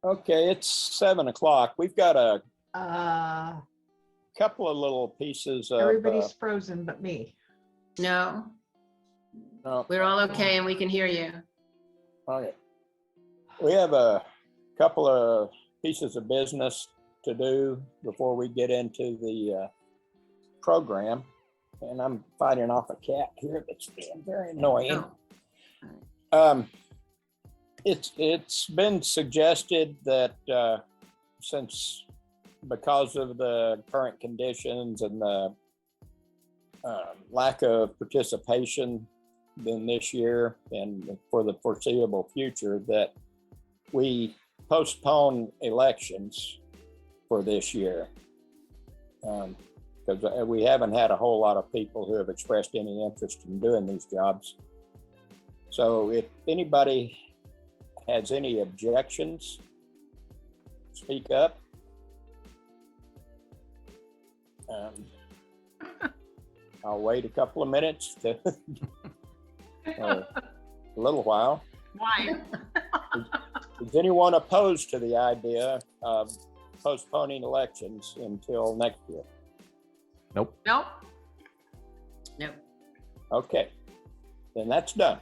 Okay, it's 7 o'clock. We've got a Uh, couple of little pieces of. everybody's frozen but me. No, No, we're all okay and we can hear you. okay. We have a couple of pieces of business to do before we get into the program. And I'm fighting off a cat here that's being very annoying. Oh. It's been suggested that because of the current conditions and the lack of participation in this year and for the foreseeable future, that we postpone elections for this year. Because we haven't had a whole lot of people who have expressed any interest in doing these jobs. So if anybody has any objections, speak up. I'll wait a couple of minutes to a little while. Why? Is anyone opposed to the idea of postponing elections until next year? Nope. Nope. Nope. Okay, then that's done.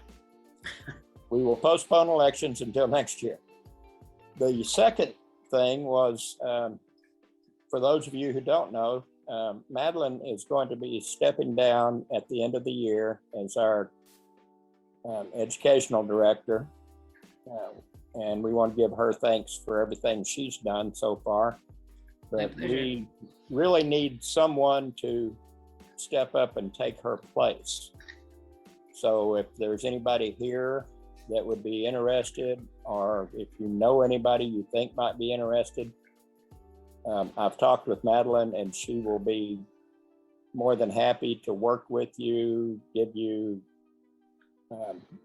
We will postpone elections until next year. The second thing was, for those of you who don't know, Madeline is going to be stepping down at the end of the year as our educational director. And we want to give her thanks for everything she's done so far. But we really need someone to step up and take her place. So if there's anybody here that would be interested, or if you know anybody you think might be interested, I've talked with Madeline and she will be more than happy to work with you, give you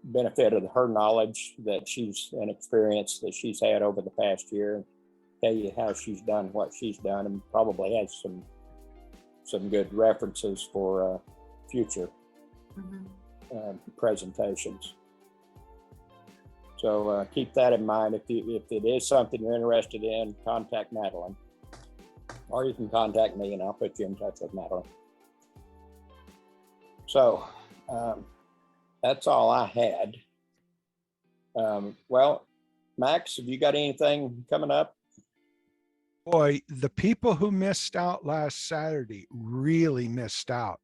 benefit of her knowledge that she's and experience that she's had over the past year, tell you how she's done what she's done, and probably has some good references for future presentations. So keep that in mind. If it is something you're interested in, contact Madeline, or you can contact me and I'll put you in touch with Madeline. So that's all I had. Well, Max, have you got anything coming up? Boy, the people who missed out last Saturday really missed out.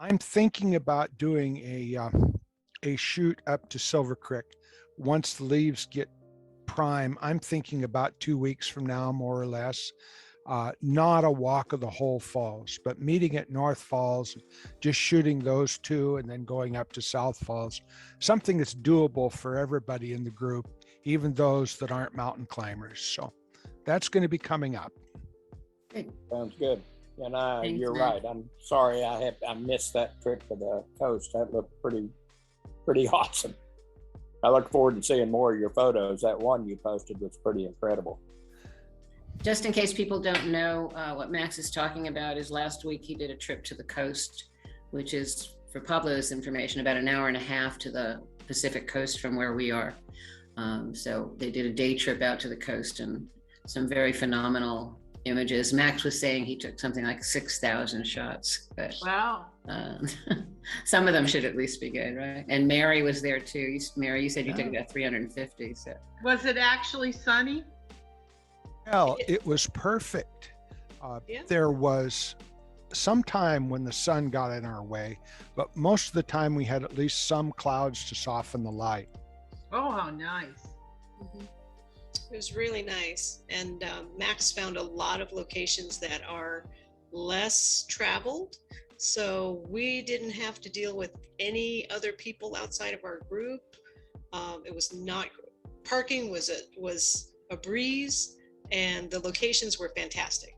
I'm thinking about doing a shoot up to Silver Creek once the leaves get prime. I'm thinking about 2 weeks from now, more or less. Not a walk of the whole falls, but meeting at North Falls, just shooting those two and then going up to South Falls, something that's doable for everybody in the group, even those that aren't mountain climbers. So that's going to be coming up. Sounds good. And Thanks, you're Matt. right. I'm sorry I missed that trip to the coast. That looked pretty awesome. I look forward to seeing more of your photos. That one you posted was pretty incredible. Just in case people don't know what Max is talking about, is last week he did a trip to the coast, which is, for Pablo's information, about an hour and a half to the Pacific coast from where we are. So they did a day trip out to the coast and some very phenomenal images. Max was saying he took something like 6,000 shots, but Wow. some of them should at least be good, right? And Mary was there too. Mary, you said you took about 350. So Was it actually sunny? Well, it was perfect. Yeah. There was some time when the sun got in our way, but most of the time we had at least some clouds to soften the light. Oh, how nice. It was really nice. And Max found a lot of locations that are less traveled. So we didn't have to deal with any other people outside of our group. It was not, parking was a breeze, and the locations were fantastic.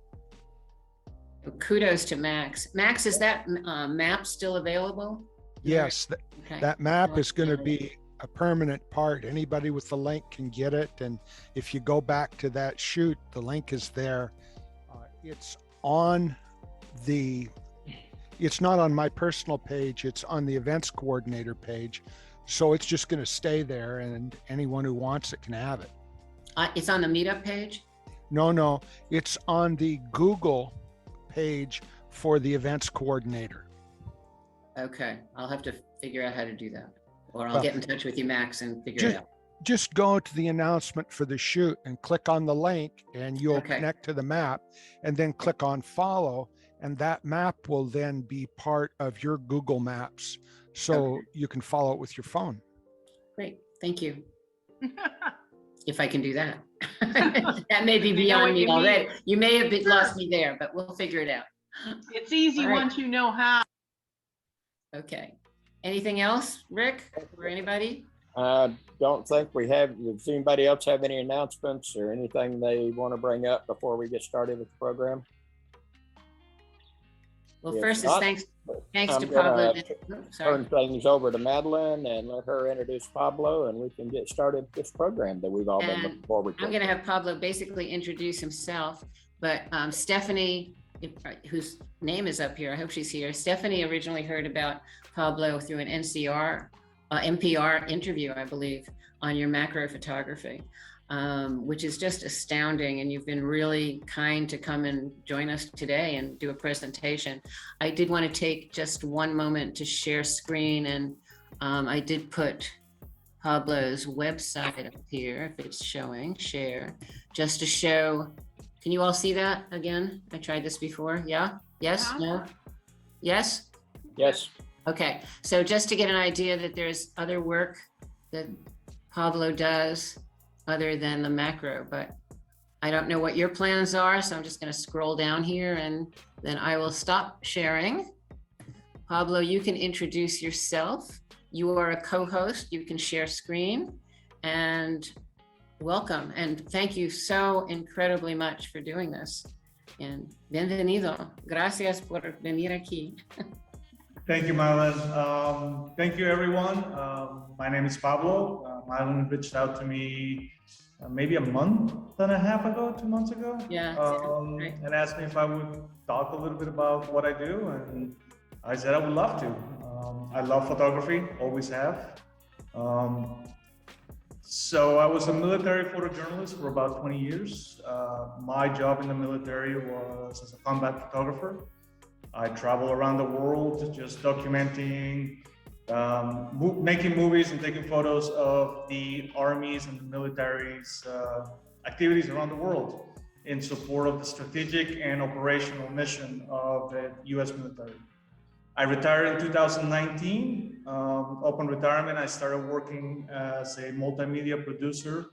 kudos to Max. Max, is that map still available? Yes, Okay. that map is going to be a permanent part. Anybody with the link can get it. And if you go back to that shoot, the link is there. It's not on my personal page. It's on the events coordinator page. So it's just going to stay there and anyone who wants it can have it. It's on the meetup page. No, it's on the Google page for the events coordinator. Okay, I'll have to figure out how to do that. Or I'll Well, get in touch with you, Max, and figure it out. Just go to the announcement for the shoot and click on the link, and you'll Okay. connect to the map, and then click on follow, and that map will then be part of your Google Maps, so Okay. you can follow it with your phone. Great, thank you. If I can do that. That may be I know beyond what me you mean. already. You may have Sure. lost me there, but we'll figure it out. It's easy All right. once you know how. Okay. Anything else, Rick, or anybody? Don't think we have. Does anybody else have any announcements or anything they want to bring up before we get started with the program? Well, If first is not, thanks I'm to Pablo. gonna Sorry. turn things over to Madeline and let her introduce Pablo, and we can get started with this program that we've all been And looking forward to. I'm going to have Pablo basically introduce himself, but Stephanie, whose name is up here, I hope she's here. Stephanie originally heard about Pablo through an NPR interview, I believe, on your macro photography, which is just astounding. And you've been really kind to come and join us today and do a presentation. I did want to take just one moment to share screen, and I did put Pablo's website up here, if it's showing, share, just to show. Can you all see that again? I tried this before. Yeah? Yes? No? Yes? Yes. Okay, so just to get an idea that there's other work that Pablo does other than the macro, but I don't know what your plans are, so I'm just going to scroll down here and then I will stop sharing. Pablo, you can introduce yourself. You are a co-host. You can share screen, and welcome. And thank you so incredibly much for doing this. And bienvenido. Gracias por venir aquí. Thank you, Marlon. Thank you, everyone. My name is Pablo. Marlon reached out to me maybe a month and a half ago, 2 months ago. Yeah. Right. And asked me if I would talk a little bit about what I do. And I said I would love to. I love photography, always have. So I was a military photojournalist for about 20 years. My job in the military was as a combat photographer. I travel around the world just documenting, making movies and taking photos of the armies and the military's activities around the world in support of the strategic and operational mission of the US military. I retired in 2019. Upon retirement, I started working as a multimedia producer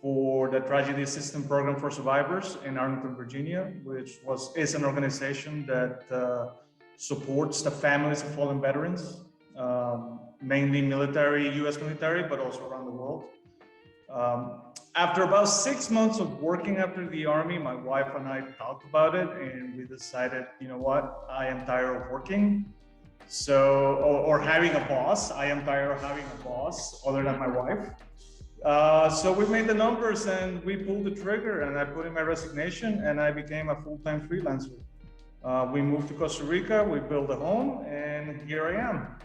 for the Tragedy Assistance Program for Survivors in Arlington, Virginia, which is an organization that supports the families of fallen veterans, mainly military, US military, but also around the world. After about 6 months of working after the Army, my wife and I talked about it, and we decided, you know what, I am tired of working. So, or having a boss. I am tired of having a boss other than my wife. So we made the numbers and we pulled the trigger, and I put in my resignation and I became a full-time freelancer. We moved to Costa Rica, we built a home, and here I am.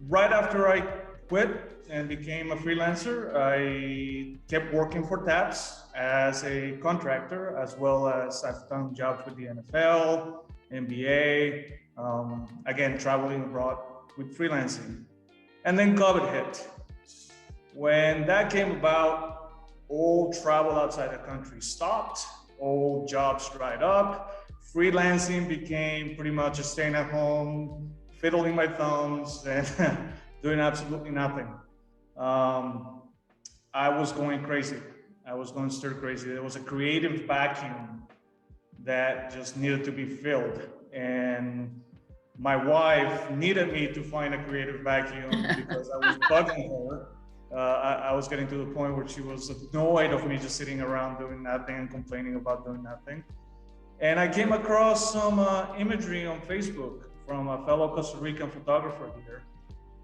Right after I quit and became a freelancer, I kept working for TAPS as a contractor, as well as I've done jobs with the NFL, NBA, again, traveling abroad with freelancing. And then COVID hit. When that came about, all travel outside the country stopped, all jobs dried up, freelancing became pretty much a staying at home, fiddling my thumbs, and doing absolutely nothing. I was going crazy. I was going stir crazy. There was a creative vacuum that just needed to be filled. And my wife needed me to find a creative vacuum because I was bugging her. I was getting to the point where she was annoyed of me just sitting around doing nothing and complaining about doing nothing. And I came across some imagery on Facebook from a fellow Costa Rican photographer here.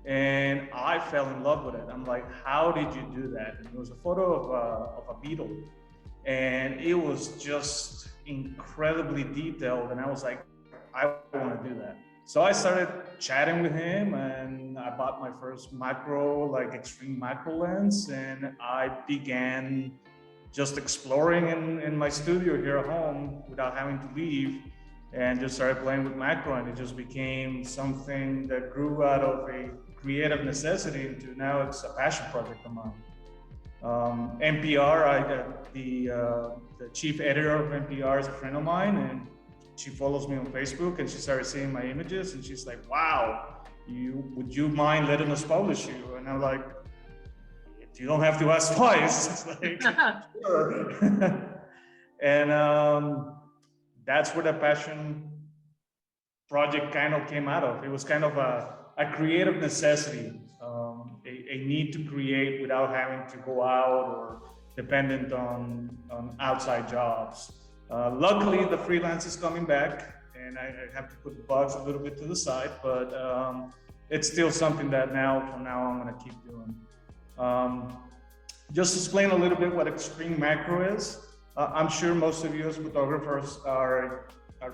And I fell in love with it. I'm like, how did you do that? And it was a photo of a beetle. And it was just incredibly detailed. And I was like, I want to do that. So I started chatting with him, and I bought my first macro, like extreme macro lens, and I began just exploring in my studio here at home without having to leave, and just started playing with macro, and it just became something that grew out of a creative necessity into now it's a passion project of mine. NPR, the chief editor of NPR is a friend of mine, and she follows me on Facebook, and she started seeing my images, and she's like, wow, would you mind letting us publish you? And I'm like, you don't have to ask twice. It's like, sure. And that's where the passion project kind of came out of. It was kind of a creative necessity, a need to create without having to go out or dependent on outside jobs. Luckily, the freelance is coming back, and I have to put the bugs a little bit to the side, but it's still something that from now on, I'm going to keep doing. Just to explain a little bit what extreme macro is. I'm sure most of you as photographers are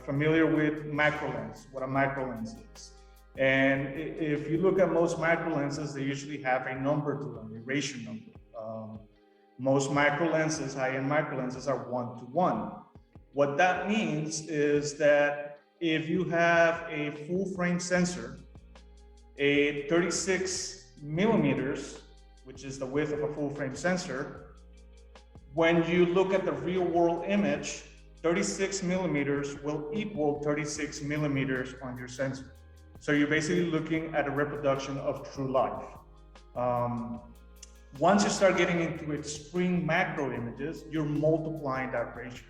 familiar with macro lens, what a macro lens is. And if you look at most macro lenses, they usually have a number to them, a ratio number. Most macro lenses, high-end macro lenses, are 1:1. What that means is that if you have a full frame sensor, a 36 millimeters, which is the width of a full frame sensor, when you look at the real world image, 36 millimeters will equal 36 millimeters on your sensor. So you're basically looking at a reproduction of true life. Once you start getting into extreme macro images, you're multiplying that ratio.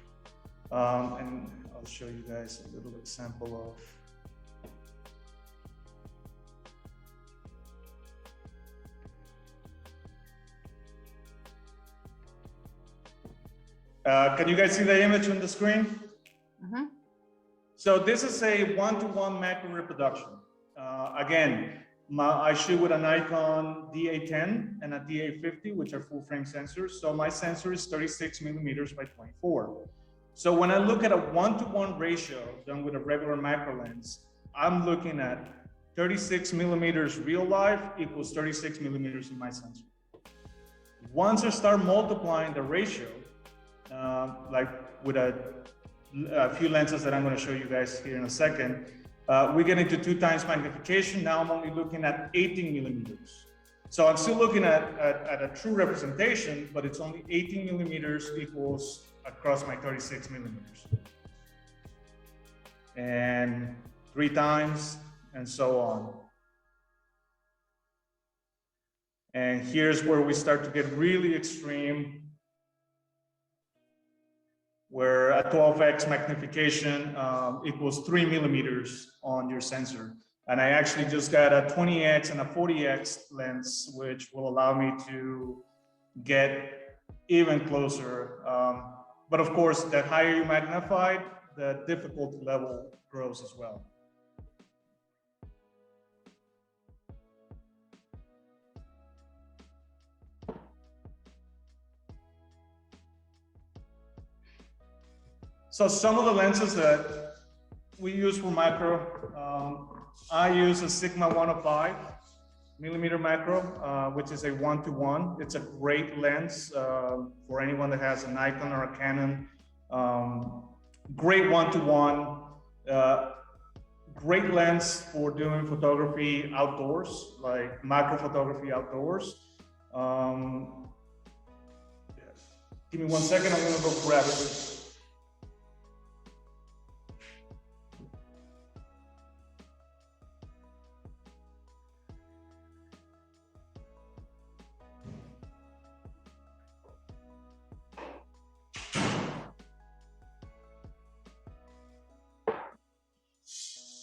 And I'll show you guys a little example of. Can you guys see the image on the screen? Mhm. So this is a 1:1 macro reproduction. Again, I shoot with a Nikon DA10 and a DA50, which are full frame sensors. So my sensor is 36 millimeters by 24. So when I look at a 1:1 ratio done with a regular macro lens, I'm looking at 36 millimeters real life equals 36 millimeters in my sensor. Once I start multiplying the ratio, like with a few lenses that I'm going to show you guys here in a second, we get into 2 times magnification. Now I'm only looking at 18 millimeters. So I'm still looking at a true representation, but it's only 18 millimeters equals across my 36 millimeters. And 3 times, and so on. And here's where we start to get really extreme, where a 12x magnification equals 3 millimeters on your sensor. And I actually just got a 20x and a 40x lens, which will allow me to get even closer. But of course, the higher you magnify, the difficulty level grows as well. So some of the lenses that we use for macro, I use a Sigma 105 millimeter macro, which is a 1:1. It's a great lens for anyone that has a Nikon or a Canon. Great 1:1, great lens for doing photography outdoors, like macro photography outdoors. Yes. Give me 1 second, I'm gonna go grab it.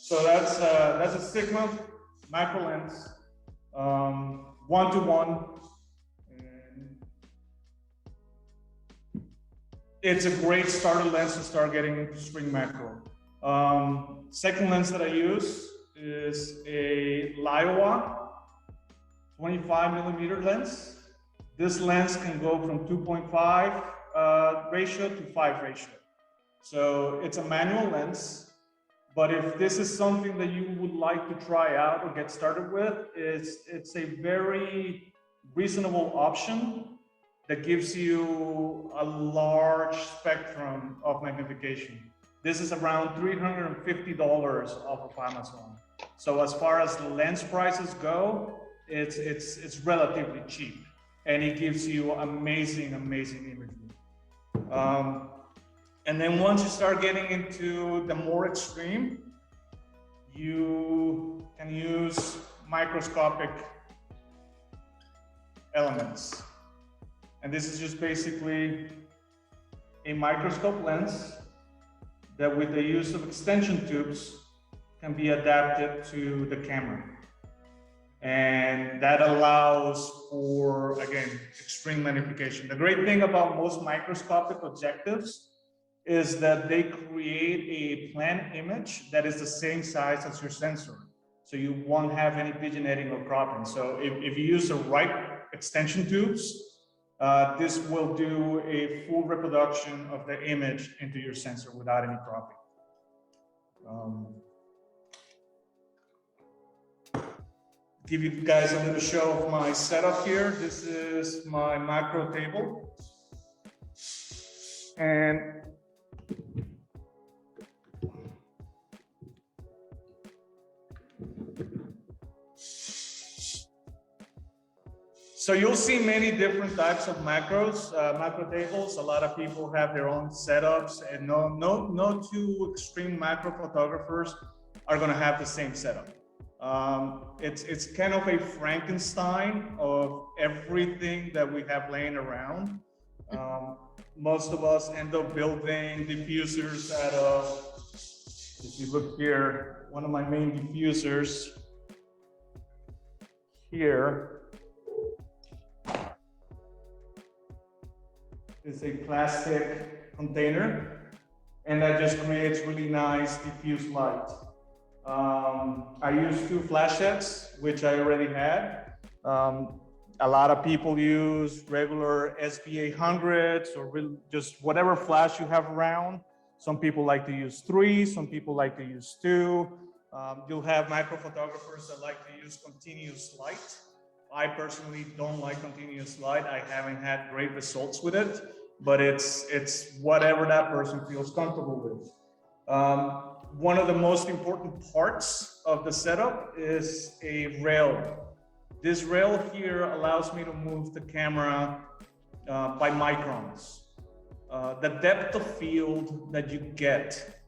So that's a Sigma macro lens, 1:1. And it's a great starter lens to start getting into string macro. Second lens that I use is a Lyowa 25 millimeter lens. This lens can go from 2.5 ratio to 5 ratio. So it's a manual lens. But if this is something that you would like to try out or get started with, it's a very reasonable option that gives you a large spectrum of magnification. This is around $350 off of Amazon. So as far as lens prices go, it's relatively cheap, and it gives you amazing imagery. And then once you start getting into the more extreme, you can use microscopic elements. And this is just basically a microscope lens that, with the use of extension tubes, can be adapted to the camera. And that allows for, again, extreme magnification. The great thing about most microscopic objectives is that they create a plan image that is the same size as your sensor. So you won't have any vignetting or cropping. So if you use the right extension tubes, this will do a full reproduction of the image into your sensor without any cropping. Give you guys a little show of my setup here. This is my macro table. And so you'll see many different types of macros, macro tables. A lot of people have their own setups, and no two extreme macro photographers are going to have the same setup. It's kind of a Frankenstein of everything that we have laying around. Most of us end up building diffusers out of, if you look here, one of my main diffusers here is a plastic container, and that just creates really nice diffuse light. I use 2 flashettes, which I already had. A lot of people use regular SB800s or just whatever flash you have around. Some people like to use 3, some people like to use 2. You'll have macro photographers that like to use continuous light. I personally don't like continuous light. I haven't had great results with it, but it's whatever that person feels comfortable with. One of the most important parts of the setup is a rail. This rail here allows me to move the camera by microns. The depth of field that you get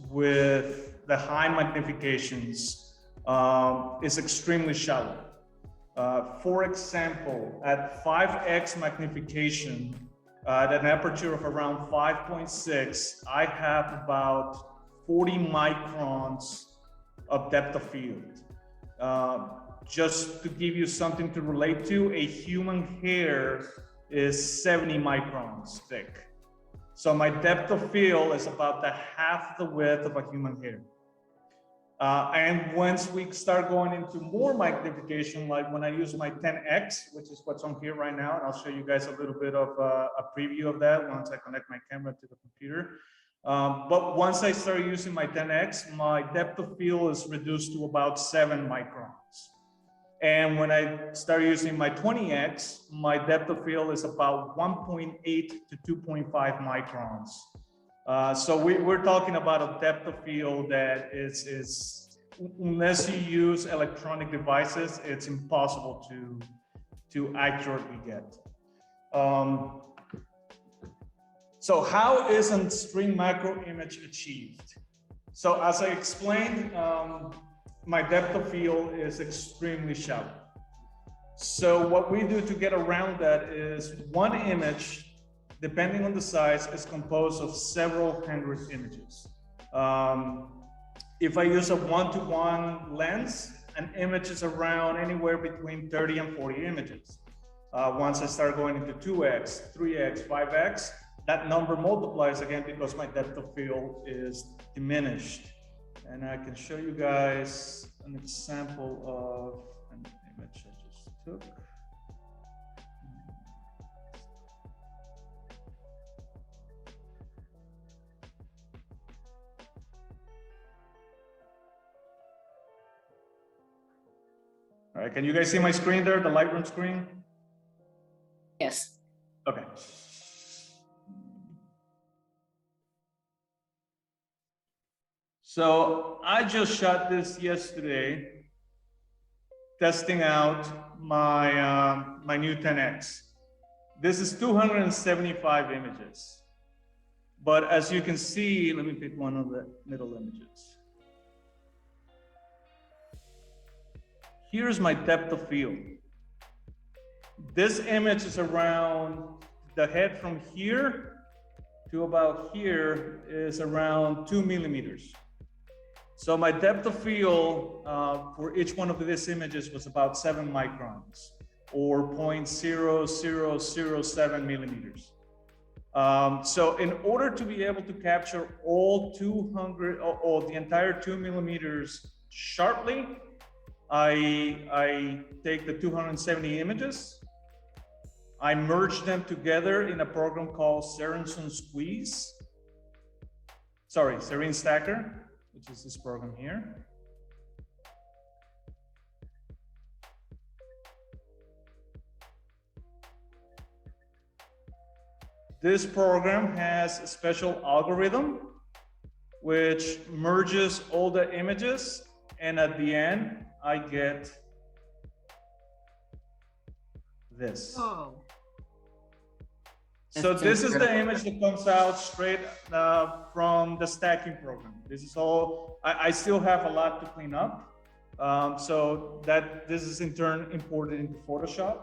with the high magnifications is extremely shallow. For example, at 5x magnification, at an aperture of around 5.6, I have about 40 microns of depth of field. Just to give you something to relate to, a human hair is 70 microns thick. So my depth of field is about half the width of a human hair. And once we start going into more magnification, like when I use my 10X, which is what's on here right now, and I'll show you guys a little bit of a preview of that once I connect my camera to the computer. But once I start using my 10X, my depth of field is reduced to about 7 microns. And when I start using my 20X, my depth of field is about 1.8 to 2.5 microns. So we're talking about a depth of field that is unless you use electronic devices, it's impossible to accurately get. So how is an extreme macro image achieved? So as I explained, my depth of field is extremely shallow. So what we do to get around that is one image, depending on the size, is composed of several hundred images. If I use a 1-to-1 lens, an image is around anywhere between 30 and 40 images. Once I start going into 2X, 3X, 5X, that number multiplies again because my depth of field is diminished. And I can show you guys an example of an image I just took. All right, can you guys see my screen there, the Lightroom screen? Yes. Okay. So I just shot this yesterday, testing out my new 10X. This is 275 images. But as you can see, let me pick one of the middle images. Here's my depth of field. This image is around the head from here to about here is around 2 millimeters. So my depth of field for each one of these images was about 7 microns or 0.0007 millimeters. So in order to be able to capture all 200 or the entire 2 millimeters sharply, I take the 270 images, I merge them together in a program called Serene Stacker, which is this program here. This program has a special algorithm which merges all the images, and at the end, I get this. Oh, So That's this is the incredible. image that comes out straight from the stacking program. This is all, I still have a lot to clean up. So this is in turn imported into Photoshop.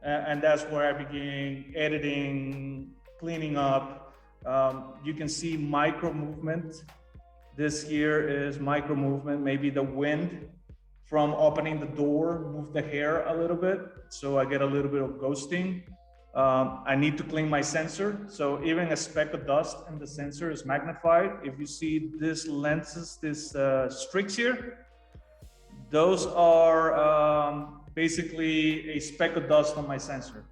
And that's where I begin editing, cleaning up. You can see micro movement. This here is micro movement, maybe the wind from opening the door, move the hair a little bit. So I get a little bit of ghosting. I need to clean my sensor. So even a speck of dust and the sensor is magnified. If you see these lenses, these streaks here, those are basically a speck of dust on my sensor.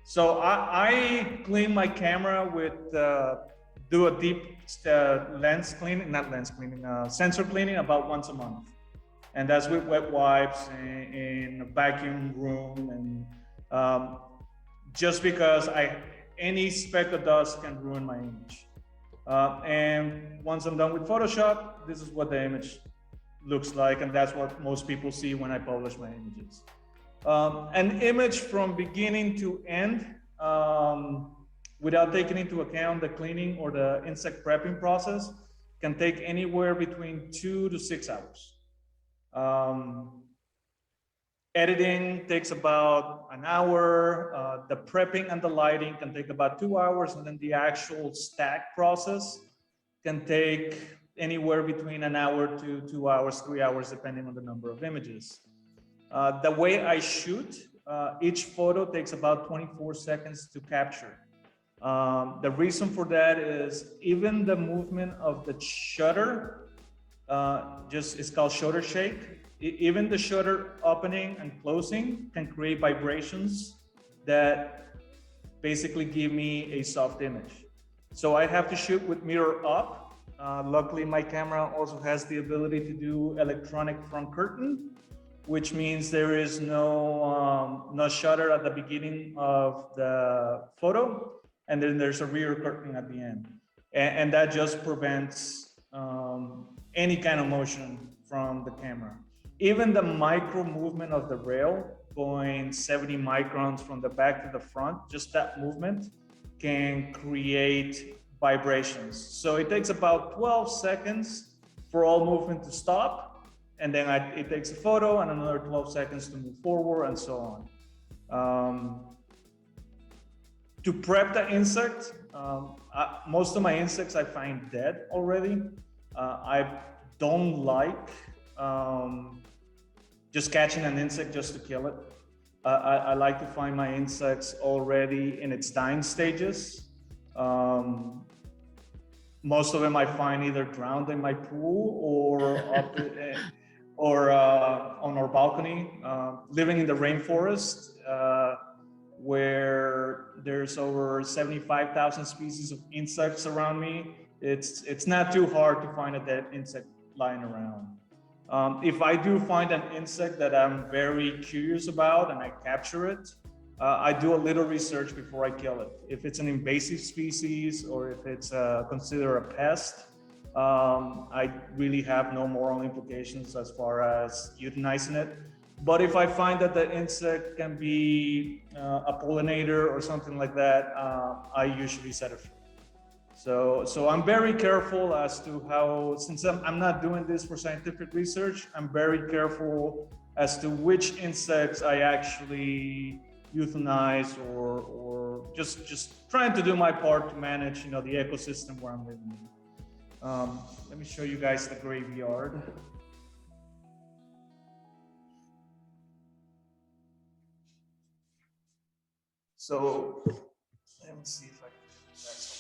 So I clean my camera with, do a deep lens cleaning, not lens cleaning, sensor cleaning about once a month. And that's with wet wipes in a vacuum room. And just because any speck of dust can ruin my image. And once I'm done with Photoshop, this is what the image looks like. And that's what most people see when I publish my images. An image from beginning to end, without taking into account the cleaning or the insect prepping process, can take anywhere between 2 to 6 hours. Editing takes about an hour. The prepping and the lighting can take about 2 hours, and then the actual stack process can take anywhere between an hour to 2 hours, 3 hours, depending on the number of images. The way I shoot, each photo takes about 24 seconds to capture. The reason for that is even the movement of the shutter, it's called shutter shake. Even the shutter opening and closing can create vibrations that basically give me a soft image. So I have to shoot with mirror up. Luckily, my camera also has the ability to do electronic front curtain, which means there is no shutter at the beginning of the photo, and then there's a rear curtain at the end. And that just prevents any kind of motion from the camera. Even the micro movement of the rail going 70 microns from the back to the front, just that movement can create vibrations. So it takes about 12 seconds for all movement to stop. And then it takes a photo and another 12 seconds to move forward and so on. To prep the insect, most of my insects I find dead already. I don't like just catching an insect just to kill it. I like to find my insects already in its dying stages. Most of them I find either drowned in my pool or on our balcony. Living in the rainforest, where there's over 75,000 species of insects around me, it's not too hard to find a dead insect lying around. If I do find an insect that I'm very curious about and I capture it, I do a little research before I kill it. If it's an invasive species or if it's considered a pest, I really have no moral implications as far as euthanizing it. But if I find that the insect can be a pollinator or something like that, I usually set it free. So I'm very careful as to how, since I'm not doing this for scientific research, I'm very careful as to which insects I actually euthanize or just trying to do my part to manage, the ecosystem where I'm living in. Let me show you guys the graveyard. So let me see if I can do that.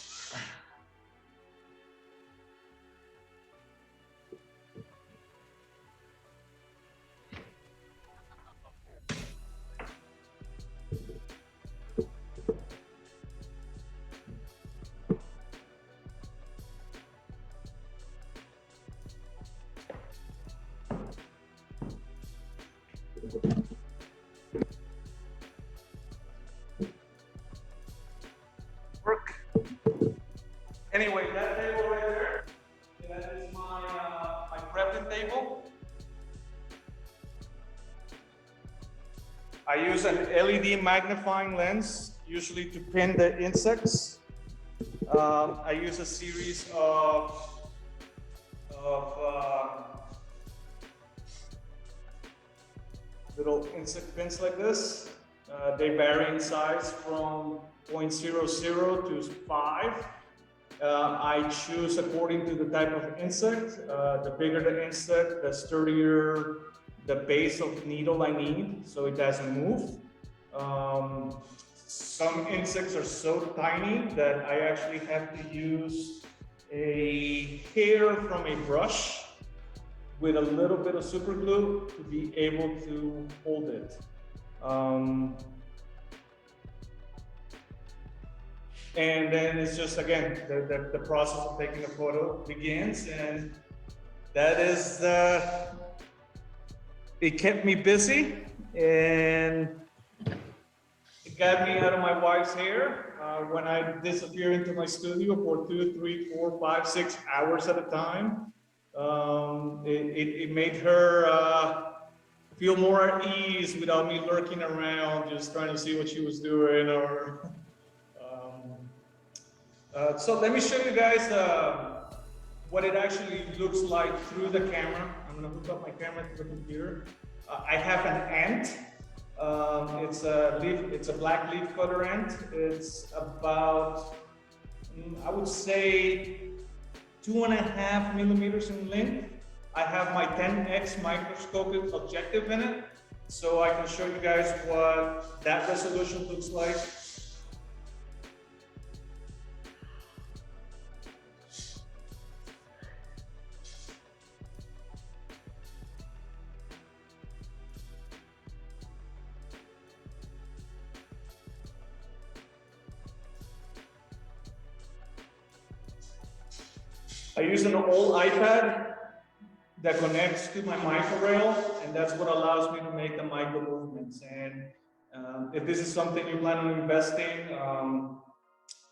Work. Anyway, that table right there, that is my prepping table. I use an LED magnifying lens, usually to pin the insects. I use a series of little insect pins like this. They vary in size from 0.00 to 5. I choose according to the type of insect. The bigger the insect, the sturdier the base of needle I need, so it doesn't move. Some insects are so tiny that I actually have to use a hair from a brush with a little bit of super glue to be able to hold it. And then it's just, again, the process of taking a photo begins, and that is, it kept me busy, and it got me out of my wife's hair when I disappear into my studio for 2, 3, 4, 5, 6 hours at a time. It made her feel more at ease without me lurking around, just trying to see what she was doing. Or so let me show you guys what it actually looks like through the camera. I'm gonna hook up my camera to the computer. I have an ant. It's a black leaf cutter ant. It's about, I would say, 2.5 millimeters in length. I have my 10x microscopic objective in it, so I can show you guys what that resolution looks like. I use an old iPad that connects to my micro rail, and that's what allows me to make the micro movements. And if this is something you plan on investing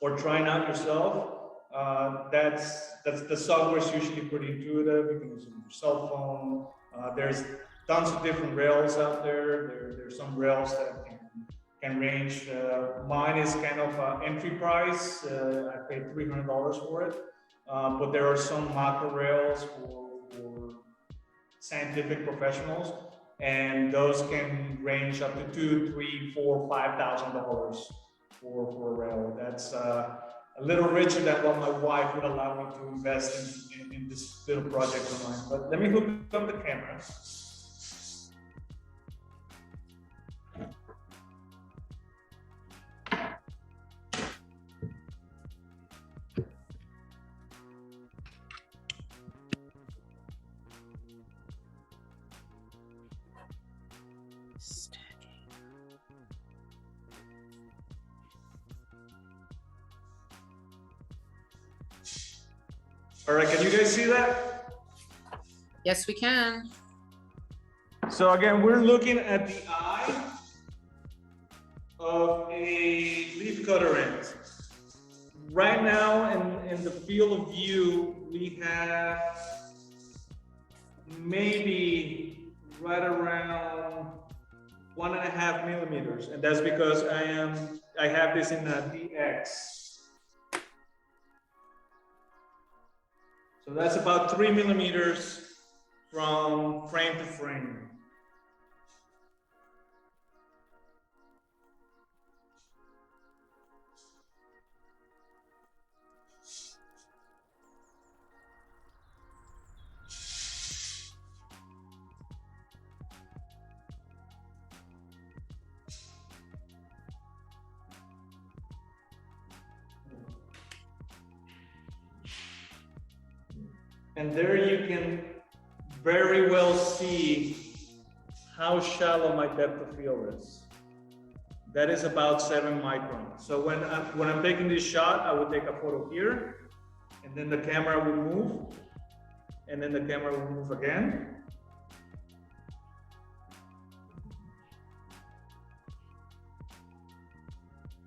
or trying out yourself, the software is usually pretty intuitive. You can use it on your cell phone. There's tons of different rails out there. There's some rails that can range. Mine is kind of entry price. I paid $300 for it. But there are some macro rails for scientific professionals, and those can range up to $2,000, $3,000, $4,000, $5,000 for a rail. That's a little richer than what my wife would allow me to invest in this little project of mine. But let me hook up the camera. All right, can you guys see that? Yes, we can. So again, we're looking at the eye of a leaf cutter ant. Right now in the field of view, we have maybe right around 1.5 millimeters. And that's because I have this in a DX. So that's about 3 millimeters from frame to frame. And there you can very well see how shallow my depth of field is. That is about 7 microns. So when I'm taking this shot, I would take a photo here, and then the camera will move, and then the camera will move again.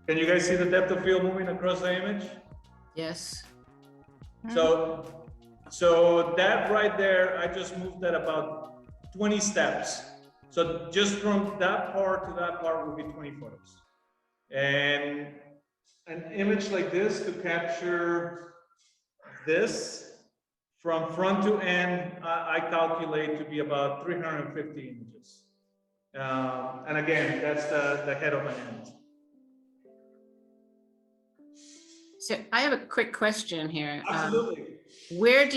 Can you guys see the depth of field moving across the image? Yes. So that right there, I just moved that about 20 steps. So just from that part to that part will be 20 photos. And an image like this to capture this from front to end, I calculate to be about 350 images. And again, that's the head of an ant. So I have a quick question here. Absolutely.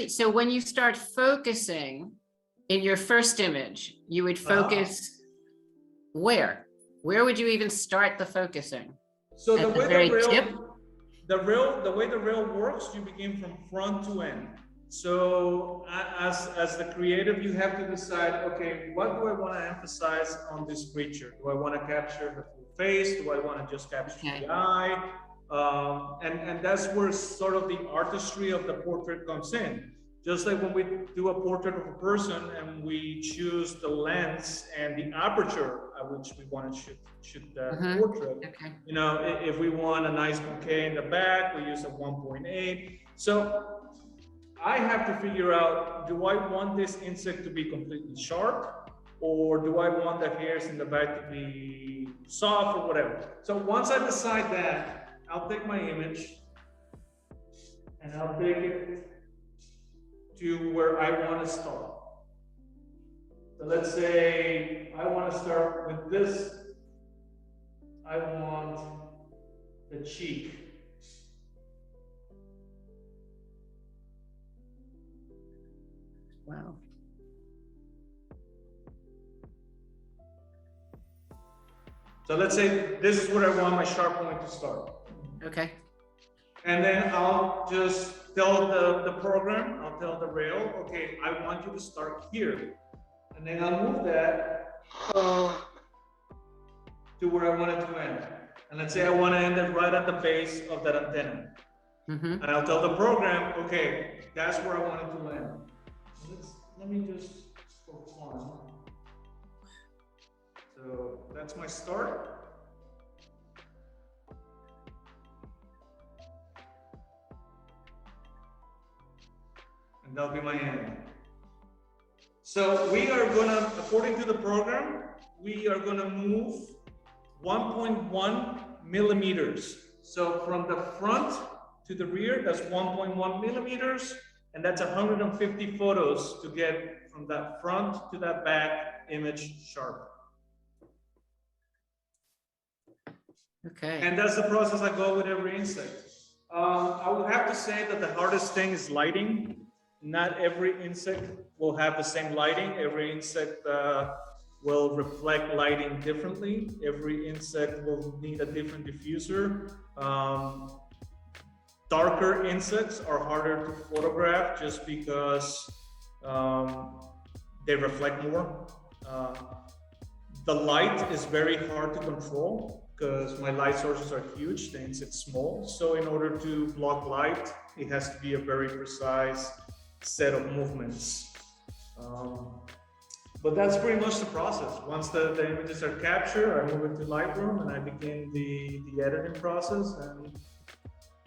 So when you start focusing in your first image, you would focus where? Where would you even start the focusing? So At the the way very the way the rail works, you begin from front to end. So as the creative, you have to decide, okay, what do I want to emphasize on this creature? Do I want to capture the full face? Do I want to just capture the eye? And that's where sort of the artistry of the portrait comes in. Just like when we do a portrait of a person and we choose the lens and the aperture at which we want to shoot the portrait. Okay. You know, if we want a nice bouquet in the back, we use a 1.8. So I have to figure out, do I want this insect to be completely sharp? Or do I want the hairs in the back to be soft or whatever? So once I decide that, I'll take my image and I'll take it to where I want to start. So let's say I want to start with this. I want the cheek. Wow. So let's say this is where I want my sharp point to start. Okay. And then I'll just tell the program, I'll tell the rail, okay, I want you to start here. And then I'll move that to where I want it to end. And let's say I want to end it right at the base of that antenna. And I'll tell the program, okay, that's where I want it to end. Let me just for fun. So that's my start. And that'll be my end. So we are gonna, according to the program, we are gonna move 1.1 millimeters. So from the front to the rear, that's 1.1 millimeters, and that's 150 photos to get from that front to that back image sharp. Okay. And that's the process I go with every insect. I would have to say that the hardest thing is lighting. Not every insect will have the same lighting. Every insect will reflect lighting differently. Every insect will need a different diffuser. Darker insects are harder to photograph just because they reflect more. The light is very hard to control because my light sources are huge, the insect's small. So in order to block light, it has to be a very precise set of movements. But that's pretty much the process. Once the images are captured, I move into Lightroom and I begin the editing process, and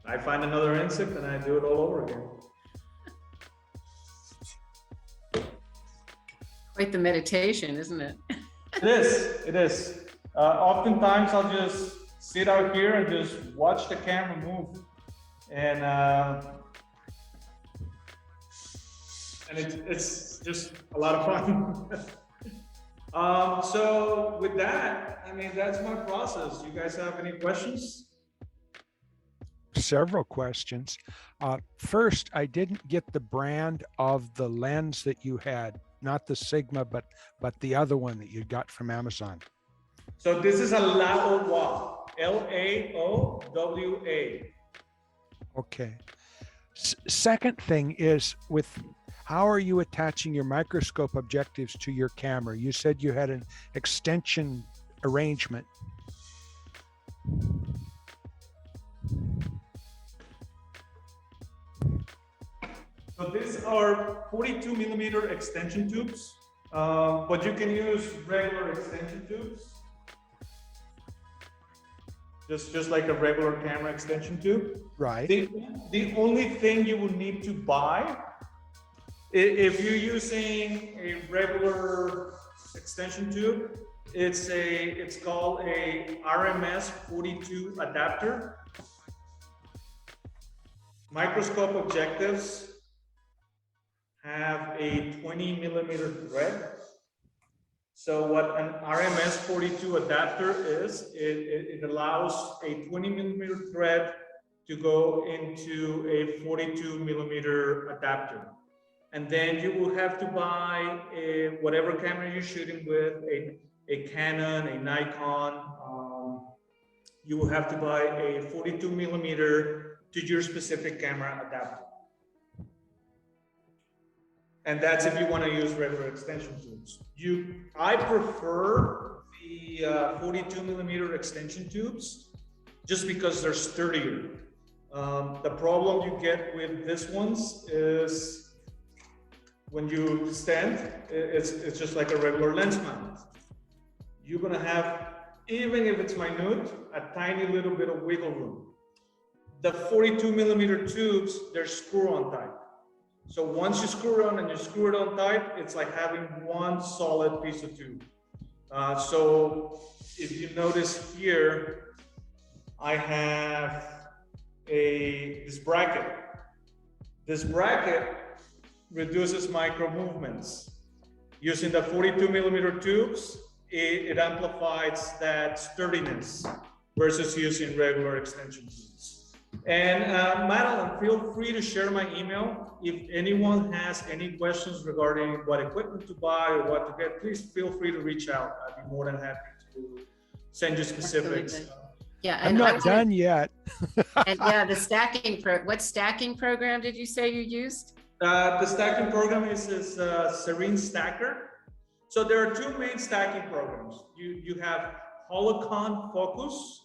I find another insect and I do it all over again. Quite the meditation, isn't it? It is. Oftentimes I'll just sit out here and just watch the camera move. And it's just a lot of fun. So with that, I mean, that's my process. You guys have any questions? Several questions. First, I didn't get the brand of the lens that you had, not the Sigma, but the other one that you got from Amazon. So this is a Lyowa, Laowa. Okay. Second thing is, how are you attaching your microscope objectives to your camera? You said you had an extension arrangement. So these are 42 millimeter extension tubes, but you can use regular extension tubes. Just like a regular camera extension tube. Right. The only thing you will need to buy, if you're using a regular extension tube, it's called a RMS 42 adapter. Microscope objectives have a 20 millimeter thread. So what an RMS 42 adapter is, it allows a 20 millimeter thread to go into a 42 millimeter adapter. And then you will have to buy whatever camera you're shooting with, a Canon, a Nikon. You will have to buy a 42 millimeter to your specific camera adapter. And that's if you want to use regular extension tubes. I prefer the 42 millimeter extension tubes just because they're sturdier. The problem you get with this ones is when you stand, it's just like a regular lens mount. You're gonna have, even if it's minute, a tiny little bit of wiggle room. The 42 millimeter tubes, they're screw-on type. So once you screw it on and you screw it on tight, it's like having one solid piece of tube. So if you notice here, I have this bracket. This bracket reduces micro movements. Using the 42 millimeter tubes, it amplifies that sturdiness versus using regular extension tubes. And Madeline, feel free to share my email. If anyone has any questions regarding what equipment to buy or what to get, please feel free to reach out. I'd be more than happy to send you specifics. Absolutely. Yeah, I'm not done yet. And yeah, the stacking what stacking program did you say you used? The stacking program is Serene Stacker. So there are two main stacking programs. You have Holocon Focus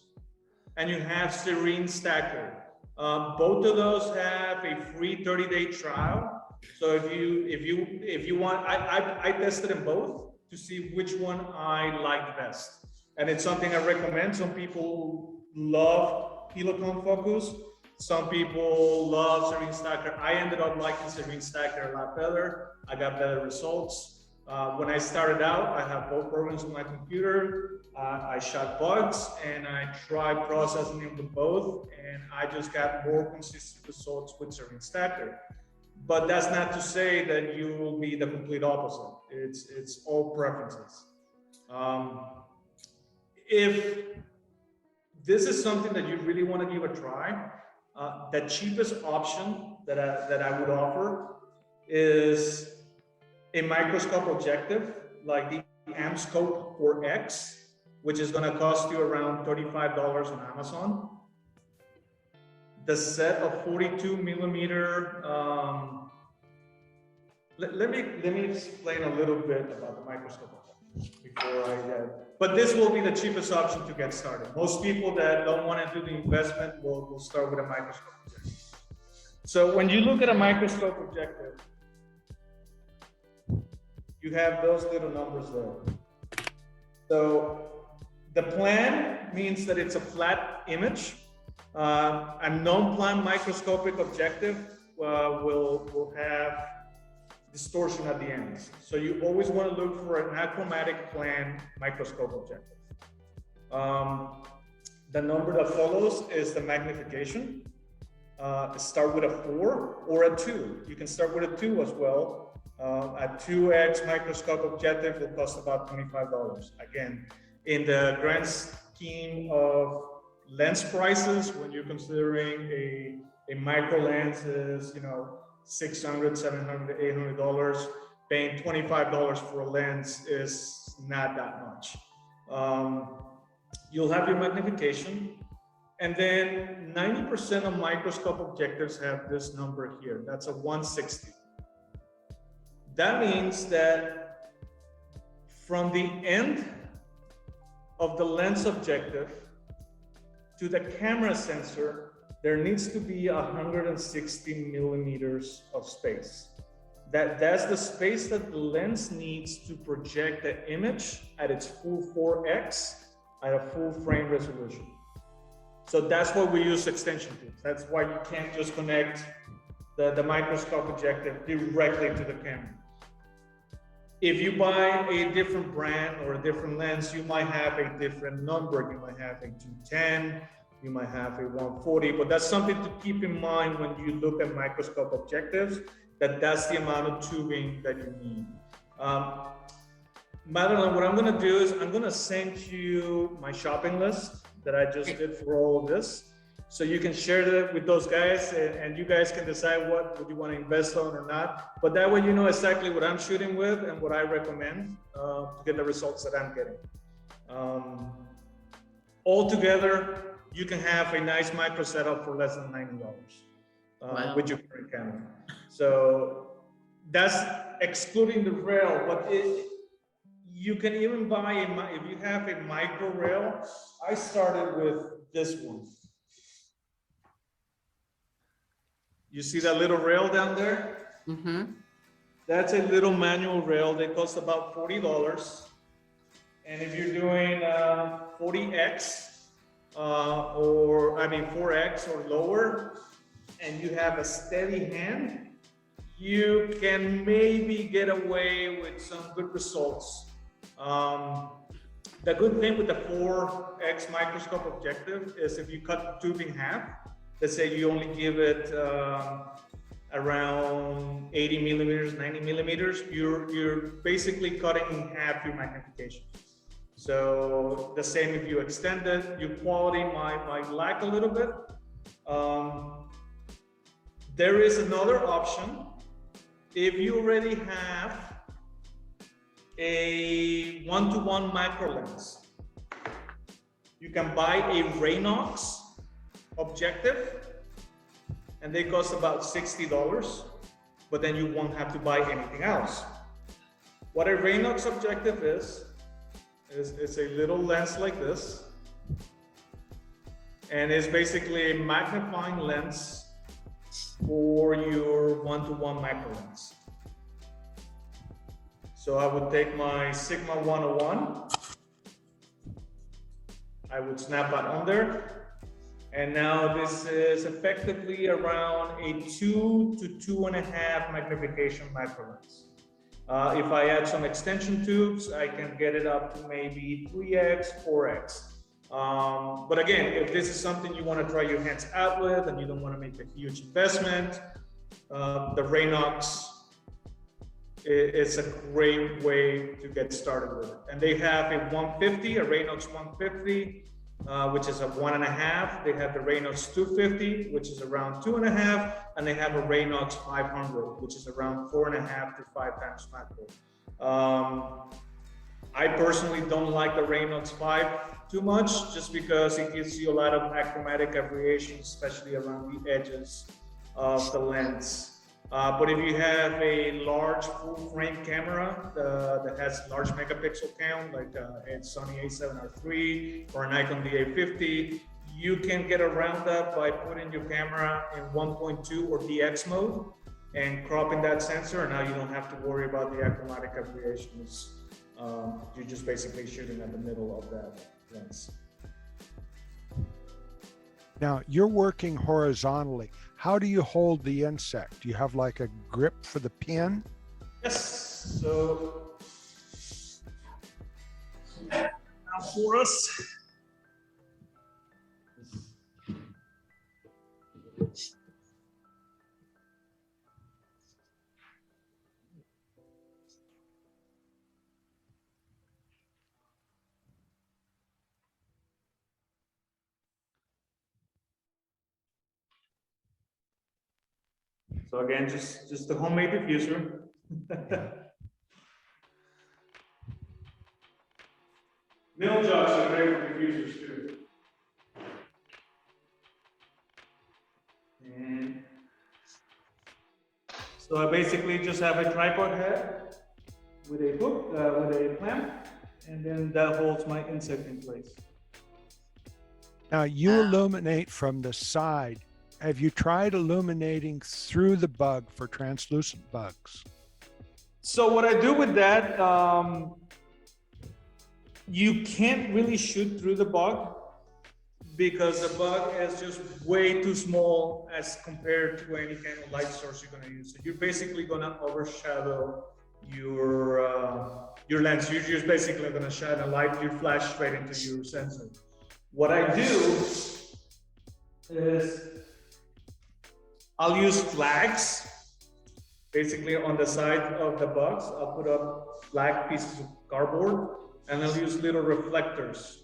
and you have Serene Stacker. Both of those have a free 30-day trial. So if you want, I tested them both to see which one I liked best. And it's something I recommend. Some people love Holocon Focus. Some people love Serene Stacker. I ended up liking Serene Stacker a lot better. I got better results. When I started out, I have both programs on my computer. I shot bugs and I tried processing them with both, and I just got more consistent results with Serene Stacker. But that's not to say that you will be the complete opposite. It's all preferences. If this is something that you really want to give a try, the cheapest option that I would offer is a microscope objective like the AmScope 4X, which is going to cost you around $35 on Amazon. The set of 42 millimeter, let me explain a little bit about the microscope before but this will be the cheapest option to get started. Most people that don't want to do the investment will start with a microscope objective. So when you look at a microscope objective, you have those little numbers there. So the plan means that it's a flat image. A non-plan microscopic objective will have distortion at the ends. So you always want to look for an achromatic plan microscope objective. The number that follows is the magnification. Start with a 4 or a 2. You can start with a 2 as well. A 2x microscope objective will cost about $25. Again, in the grand scheme of lens prices, when you're considering a micro lens is, you know, $600, $700, $800, paying $25 for a lens is not that much. You'll have your magnification, and then 90% of microscope objectives have this number here. That's a 160. That means that from the end of the lens objective to the camera sensor, there needs to be 160 millimeters of space. That's the space that the lens needs to project the image at its full 4x at a full frame resolution. So that's why we use extension tubes. That's why you can't just connect the microscope objective directly to the camera. If you buy a different brand or a different lens, you might have a different number. You might have a 210, you might have a 140, but that's something to keep in mind when you look at microscope objectives, that's the amount of tubing that you need. Madeline, what I'm gonna do is I'm gonna send you my shopping list that I just did for all of this. So you can share that with those guys and you guys can decide what you want to invest on or not. But that way you know exactly what I'm shooting with and what I recommend to get the results that I'm getting. Altogether, you can have a nice micro setup for less than $90 Wow. with your current camera. So that's excluding the rail, but you can even buy, if you have a micro rail, I started with this one. You see that little rail down there? Mm-hmm. That's a little manual rail. They cost about $40. And if you're doing 40x, 4x or lower, and you have a steady hand, you can maybe get away with some good results. The good thing with the 4x microscope objective is if you cut the tube in half, let's say you only give it around 80 millimeters, 90 millimeters, you're basically cutting in half your magnification. So the same if you extend it, your quality might lack a little bit. There is another option. If you already have a 1-to-1 macro lens, you can buy a Raynox objective and they cost about $60, but then you won't have to buy anything else. What a Raynox objective is it's a little lens like this, and it's basically a magnifying lens for your 1-to-1 macro lens. So I would take my Sigma 101, I would snap that on there, and now this is effectively around a 2 to 2.5 magnification macro lens. If I add some extension tubes, I can get it up to maybe 3x, 4x. But again, if this is something you want to try your hands out with and you don't want to make a huge investment, the Raynox is a great way to get started with it. And they have a 150, a Raynox 150, which is a 1.5. They have the Raynox 250, which is around 2.5, and they have a Raynox 500, which is around 4.5 to 5 times macro. I personally don't like the Raynox 5 too much, just because it gives you a lot of achromatic aberrations, especially around the edges of the lens. But if you have a large full frame camera that has large megapixel count, like a Sony a7R III or a Nikon D850, you can get around that by putting your camera in 1.2 or DX mode. and cropping that sensor, and now you don't have to worry about the achromatic aberrations. You're just basically shooting at the middle of that lens. Now you're working horizontally. How do you hold the insect? Do you have like a grip for the pin? Yes, so now for us. So again, just a homemade diffuser. Mill jobs are great for diffusers too. And so I basically just have a tripod head with a hook, with a clamp, and then that holds my insect in place. Now you illuminate from the side. Have you tried illuminating through the bug for translucent bugs? So what I do with that, you can't really shoot through the bug because the bug is just way too small as compared to any kind of light source you're going to use. So you're basically going to overshadow your lens. You're just basically going to shine a light, your flash straight into your sensor. What I do is I'll use flags basically on the side of the bugs. I'll put up flag pieces of cardboard, and I'll use little reflectors,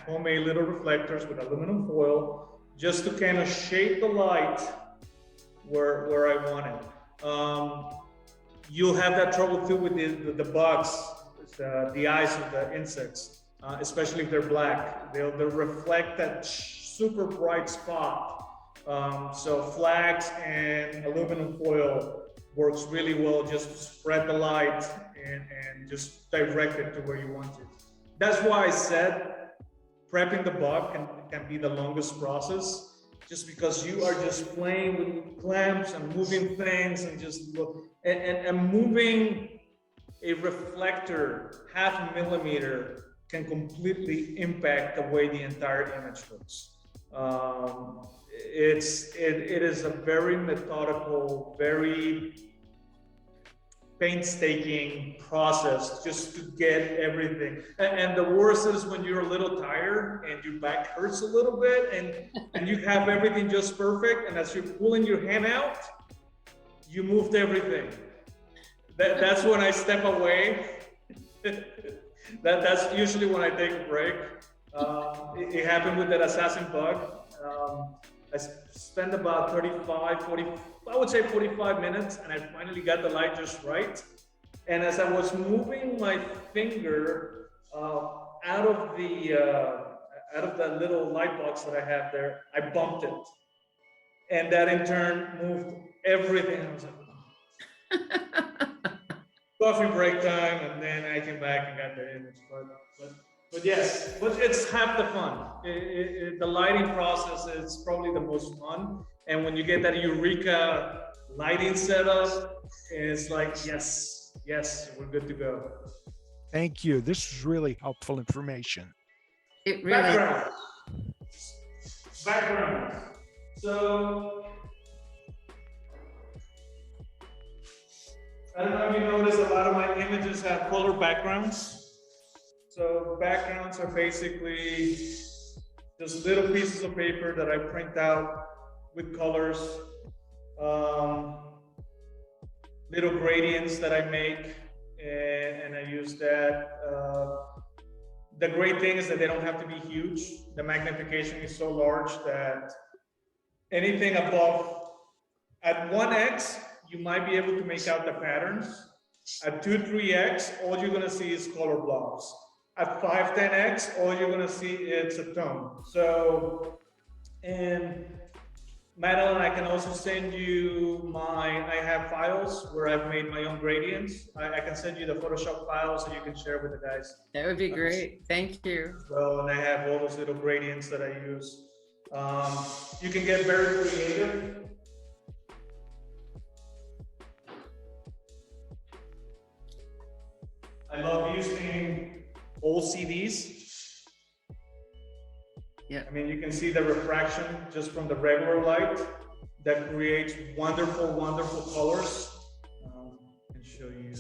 homemade little reflectors with aluminum foil, just to kind of shape the light where I want it. You'll have that trouble too with the bugs, the eyes of the insects, especially if they're black. They'll reflect that super bright spot. So flags and aluminum foil works really well just to spread the light and just direct it to where you want it. That's why I said prepping the bug can be the longest process, just because you are just playing with clamps and moving things and just look and moving a reflector 0.5 millimeter can completely impact the way the entire image looks. It is a very methodical, very painstaking process just to get everything. And the worst is when you're a little tired and your back hurts a little bit and you have everything just perfect, and as you're pulling your hand out, you moved everything. That's when I step away. That's usually when I take a break. It happened with that assassin bug. I spent about 45 minutes, and I finally got the light just right. And as I was moving my finger out of the little light box that I have there, I bumped it, and that in turn moved everything. I was like, oh. Coffee break time, and then I came back and got the image. But yes, but it's half the fun. The lighting process is probably the most fun. And when you get that Eureka lighting setup, it's like, yes, we're good to go. Thank you. This is really helpful information. It really. Background. So, I don't know if you notice, a lot of my images have color backgrounds. So backgrounds are basically just little pieces of paper that I print out with colors, little gradients that I make, and I use that. The great thing is that they don't have to be huge. The magnification is so large that anything above, at 1x, you might be able to make out the patterns. At 2, 3x, all you're gonna see is color blobs. At 5, 10x, all you're gonna see is a tone. So, and Madeline, I can also send you I have files where I've made my own gradients. I can send you the Photoshop files so you can share with the guys. That would be great. Thank you. Well, and I have all those little gradients that I use. You can get very creative. I love using old CDs. Yeah. I mean, you can see the refraction just from the regular light that creates wonderful, wonderful colors. I can show you.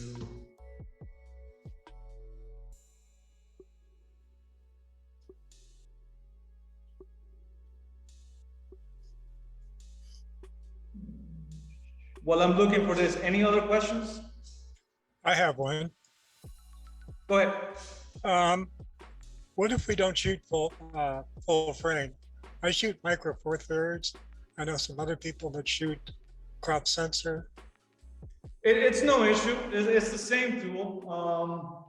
While I'm looking for this, any other questions? I have one. Go ahead. What if we don't shoot full frame? I shoot micro four thirds. I know some other people that shoot crop sensor. It's no issue. It's the same tool.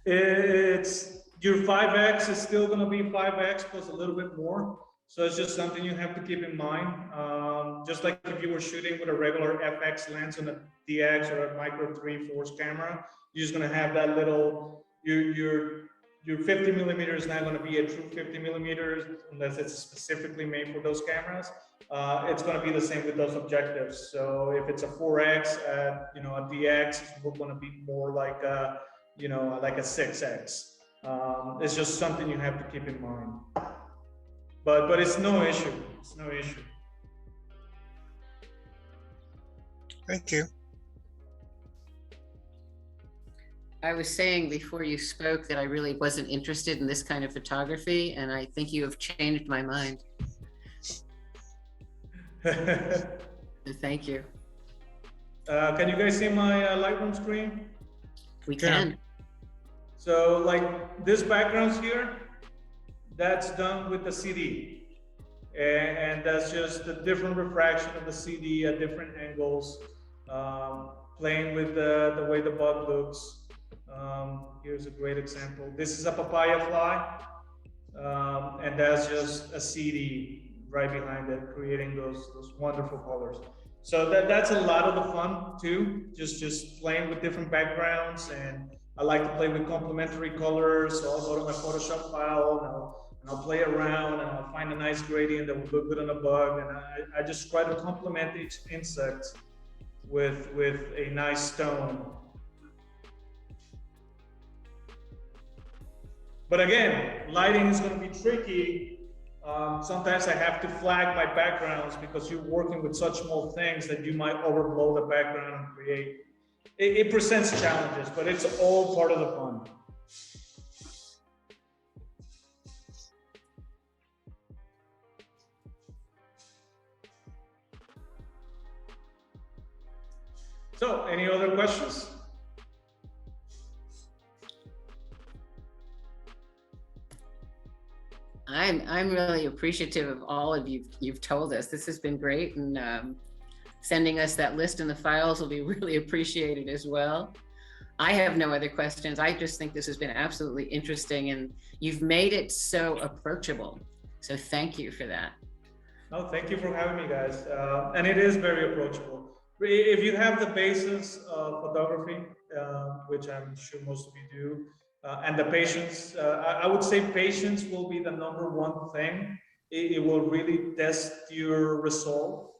It's your 5X is still going to be 5X plus a little bit more. So it's just something you have to keep in mind. Just like if you were shooting with a regular FX lens on a DX or a micro 3/4 camera, you're just going to have that little, your 50 millimeter is not going to be a true 50 millimeters unless it's specifically made for those cameras. It's going to be the same with those objectives. So if it's a 4X, a DX, it's going to be more like a, like a 6X. It's just something you have to keep in mind. But it's no issue. It's no issue. Thank you. I was saying before you spoke that I really wasn't interested in this kind of photography, and I think you have changed my mind. Thank you. Can you guys see my Lightroom screen? We Yeah. can. So like this background here, that's done with the CD. And that's just a different refraction of the CD at different angles, playing with the way the bug looks. Here's a great example. This is a papaya fly, and that's just a CD right behind it, creating those wonderful colors. So that's a lot of the fun too, just playing with different backgrounds. And I like to play with complementary colors. So I'll go to my Photoshop file and I'll play around and I'll find a nice gradient that will look good on a bug. And I just try to complement each insect with a nice stone. But again, lighting is going to be tricky. Sometimes I have to flag my backgrounds because you're working with such small things that you might overblow the background and create. It presents challenges, but it's all part of the fun. So, any other questions? I'm really appreciative of all of you've told us. This has been great, and sending us that list and the files will be really appreciated as well. I have no other questions. I just think this has been absolutely interesting, and you've made it so approachable. So thank you for that. No, thank you for having me, guys. And it is very approachable. If you have the basis of photography, which I'm sure most of you do, and the patience, I would say patience will be the number one thing. It will really test your resolve.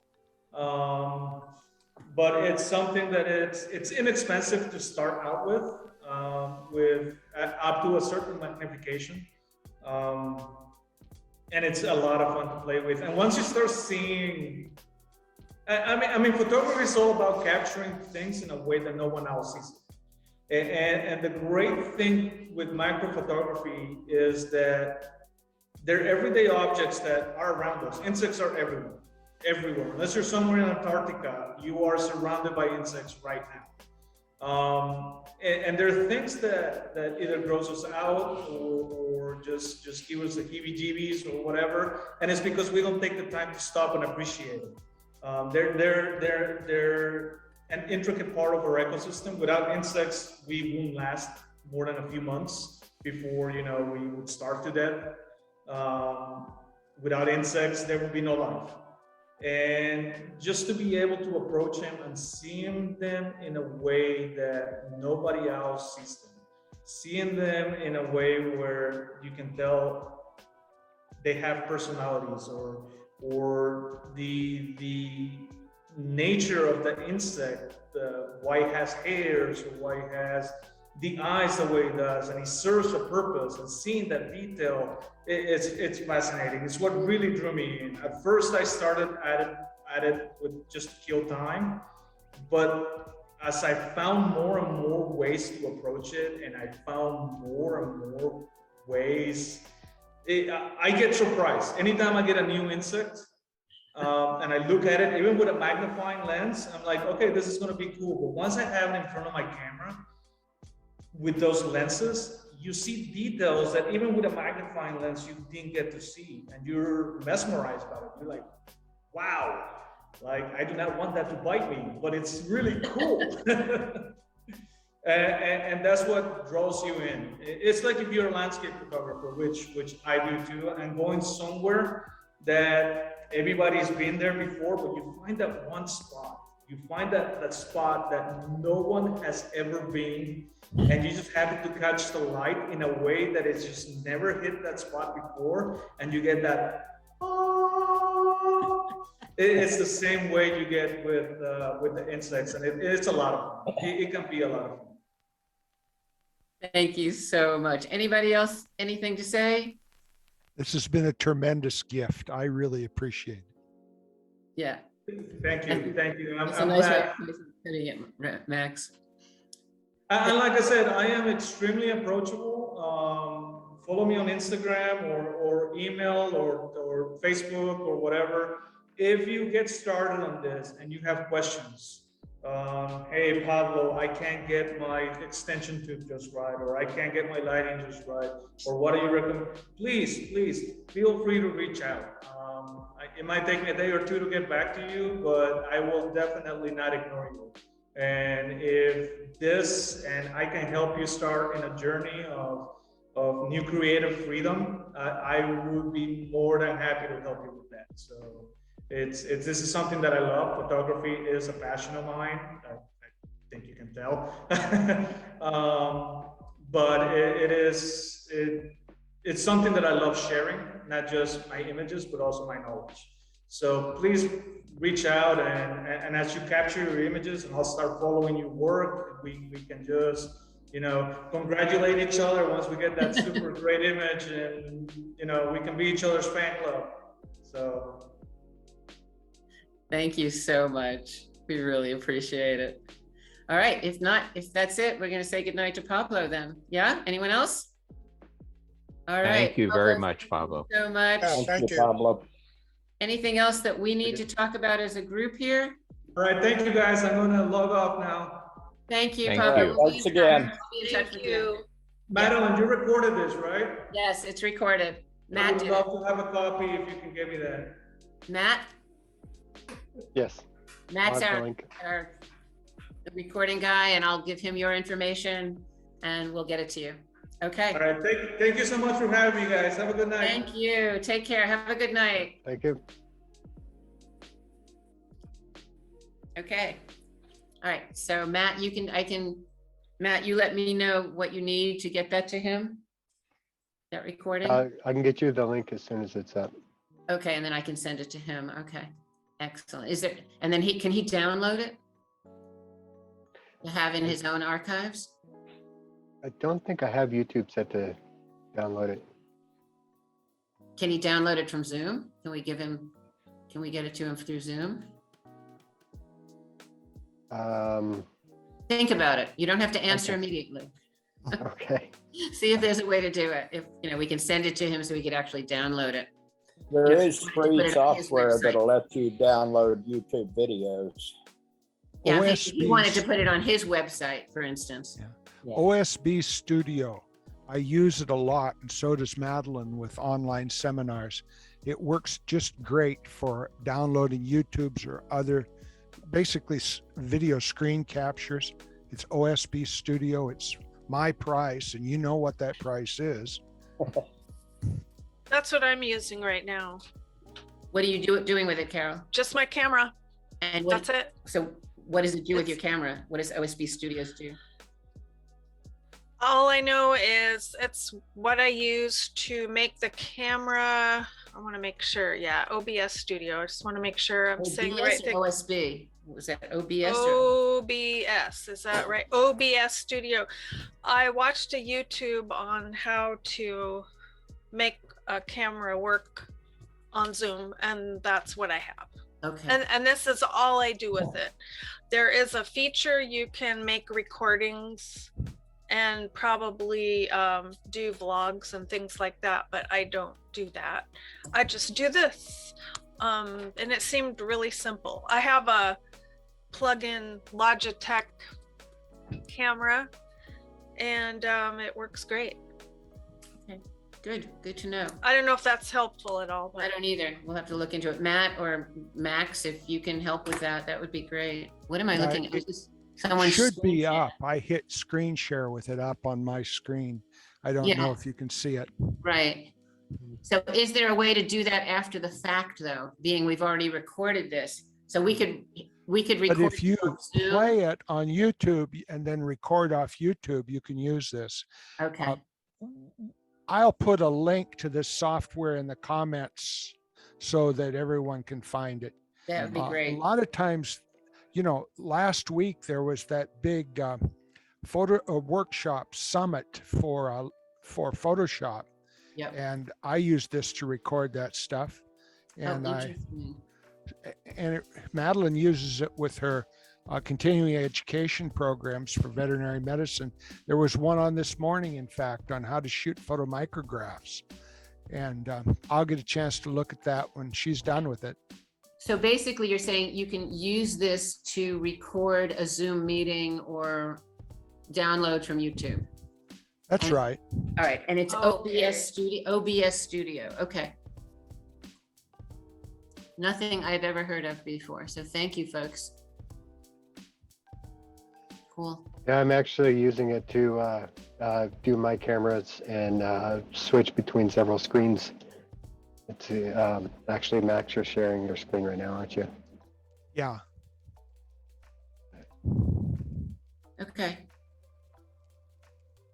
But it's something that it's inexpensive to start out with up to a certain magnification. And it's a lot of fun to play with. And once you start seeing, I mean, photography is all about capturing things in a way that no one else sees it. And the great thing with micro photography is that they're everyday objects that are around us. Insects are everywhere. Unless you're somewhere in Antarctica, you are surrounded by insects right now. And there are things that either gross us out or just give us the heebie-jeebies or whatever. And it's because we don't take the time to stop and appreciate it. They're an intricate part of our ecosystem. Without insects, we won't last more than a few months before we would starve to death. Without insects, there will be no life. And just to be able to approach them and seeing them in a way that nobody else sees them, seeing them in a way where you can tell they have personalities, or the nature of the insect, why it has hairs, or why it has the eyes the way it does, and he serves a purpose, and seeing that detail, it's fascinating. It's what really drew me in. At first, I started at it with just to kill time, but as I found more and more ways to approach it, and I found more and more ways, I get surprised anytime I get a new insect. And I look at it, even with a magnifying lens, I'm like, okay, this is going to be cool. But once I have it in front of my camera with those lenses, you see details that even with a magnifying lens, you didn't get to see. And you're mesmerized by it. You're like, wow, like I do not want that to bite me, but it's really cool. And that's what draws you in. It's like if you're a landscape photographer, which I do too, and going somewhere that everybody's been there before, but you find that one spot. You find that spot that no one has ever been, and you just happen to catch the light in a way that it's just never hit that spot before, and you get that. Oh. It's the same way you get with the insects, and it's a lot of fun. It can be a lot of fun. Thank you so much. Anybody else, anything to say? This has been a tremendous gift. I really appreciate it. Yeah. Thank you. I'm It's a nice way glad. of putting it, Max. And like I said, I am extremely approachable. Follow me on Instagram or email or Facebook or whatever. If you get started on this and you have questions, hey Pablo, I can't get my extension tube just right, or I can't get my lighting just right, or what do you recommend? Please feel free to reach out. It might take me a day or two to get back to you, but I will definitely not ignore you. And if this, and I can help you start in a journey of new creative freedom, I would be more than happy to help you with that. So this is something that I love. Photography is a passion of mine. I think you can tell. But it's something that I love sharing, not just my images, but also my knowledge. So please reach out, and as you capture your images, and I'll start following your work, we can just, congratulate each other once we get that super great image, and, we can be each other's fan club. So. Thank you so much. We really appreciate it. All right. If that's it, we're going to say goodnight to Pablo then. Yeah. Anyone else? All right. Thank you very much, Pablo. Thank you so much. Yeah. Thank you, you. Pablo. Anything else that we need to talk about as a group here? All right, thank you guys. I'm going to log off now. Thank you, Thank Pablo. you. We'll be Thanks in again. touch. We'll be in touch with you. Madeline, you recorded this, right? Yes, it's recorded. I Matt would did love it. to have a copy if you can give me that. Matt? Yes. Matt's I'll have the link. our recording guy, and I'll give him your information and we'll get it to you. Okay. All right, thank you so much for having me, guys. Have a good night. Thank you. Take care. Have a good night. Thank you. Okay. All right. So Matt, Matt, you let me know what you need to get that to him. That recording? I can get you the link as soon as it's up. Okay. And then I can send it to him. Okay. Excellent. And then can he download it? To have in his own archives? I don't think I have YouTube set to download it. Can he download it from Zoom? Can we get it to him through Zoom? Think about it. You don't have to answer Okay. immediately. Okay. See if there's a way to do it. If, we can send it to him so he could actually download it. There Yeah, is put free it on his software website. that'll let you download YouTube videos. Yeah, if he OSB wanted to put it on his website, for instance. Yeah. OSB Studio. I use it a lot, and so does Madeline with online seminars. It works just great for downloading YouTubes or other, basically video screen captures. It's OSB Studio. It's my price, and you know what that price is. That's what I'm using right now. What are you doing with it, Carol? Just my camera. And That's it. So what does it do with your camera? What does OSB Studios do? All I know is it's what I use to make the camera. I want to make sure. Yeah, OBS Studio. I just want to make sure I'm saying the right OBS or thing. OSB? was that OBS? Or? OBS, is that right? OBS Studio. I watched a YouTube on how to make a camera work on Zoom, and that's what I have. Okay. And this is all I do with it. There is a feature you can make recordings and probably do vlogs and things like that, but I don't do that. I just do this. And it seemed really simple. I have a plug-in Logitech camera, and it works great. Okay, good to know. I don't know if that's helpful at all, but I don't either. We'll have to look into it. Matt or Max, if you can help with that, that would be great. What am I looking at? Someone Should be up. I hit screen share with it up on my screen. I don't know if you can see it. Right. So is there a way to do that after the fact, though, being we've already recorded this? So we could record. But if you Zoom. play it on YouTube and then record off YouTube, you can use this. Okay. I'll put a link to this software in the comments so that everyone can find it. That would be great. A lot of times, you know, last week there was that big photo workshop summit for Photoshop. Yep. And I used this to record that stuff. And Madeline uses it with her continuing education programs for veterinary medicine. There was one on this morning, in fact, on how to shoot photomicrographs. And I'll get a chance to look at that when she's done with it. So basically you're saying you can use this to record a Zoom meeting or download from YouTube. That's right. All right. And it's OBS Studio. Okay. Nothing I've ever heard of before. So thank you, folks. Cool. Yeah, I'm actually using it to do my cameras and switch between several screens. It's actually, Max, you're sharing your screen right now, aren't you? Yeah. Okay.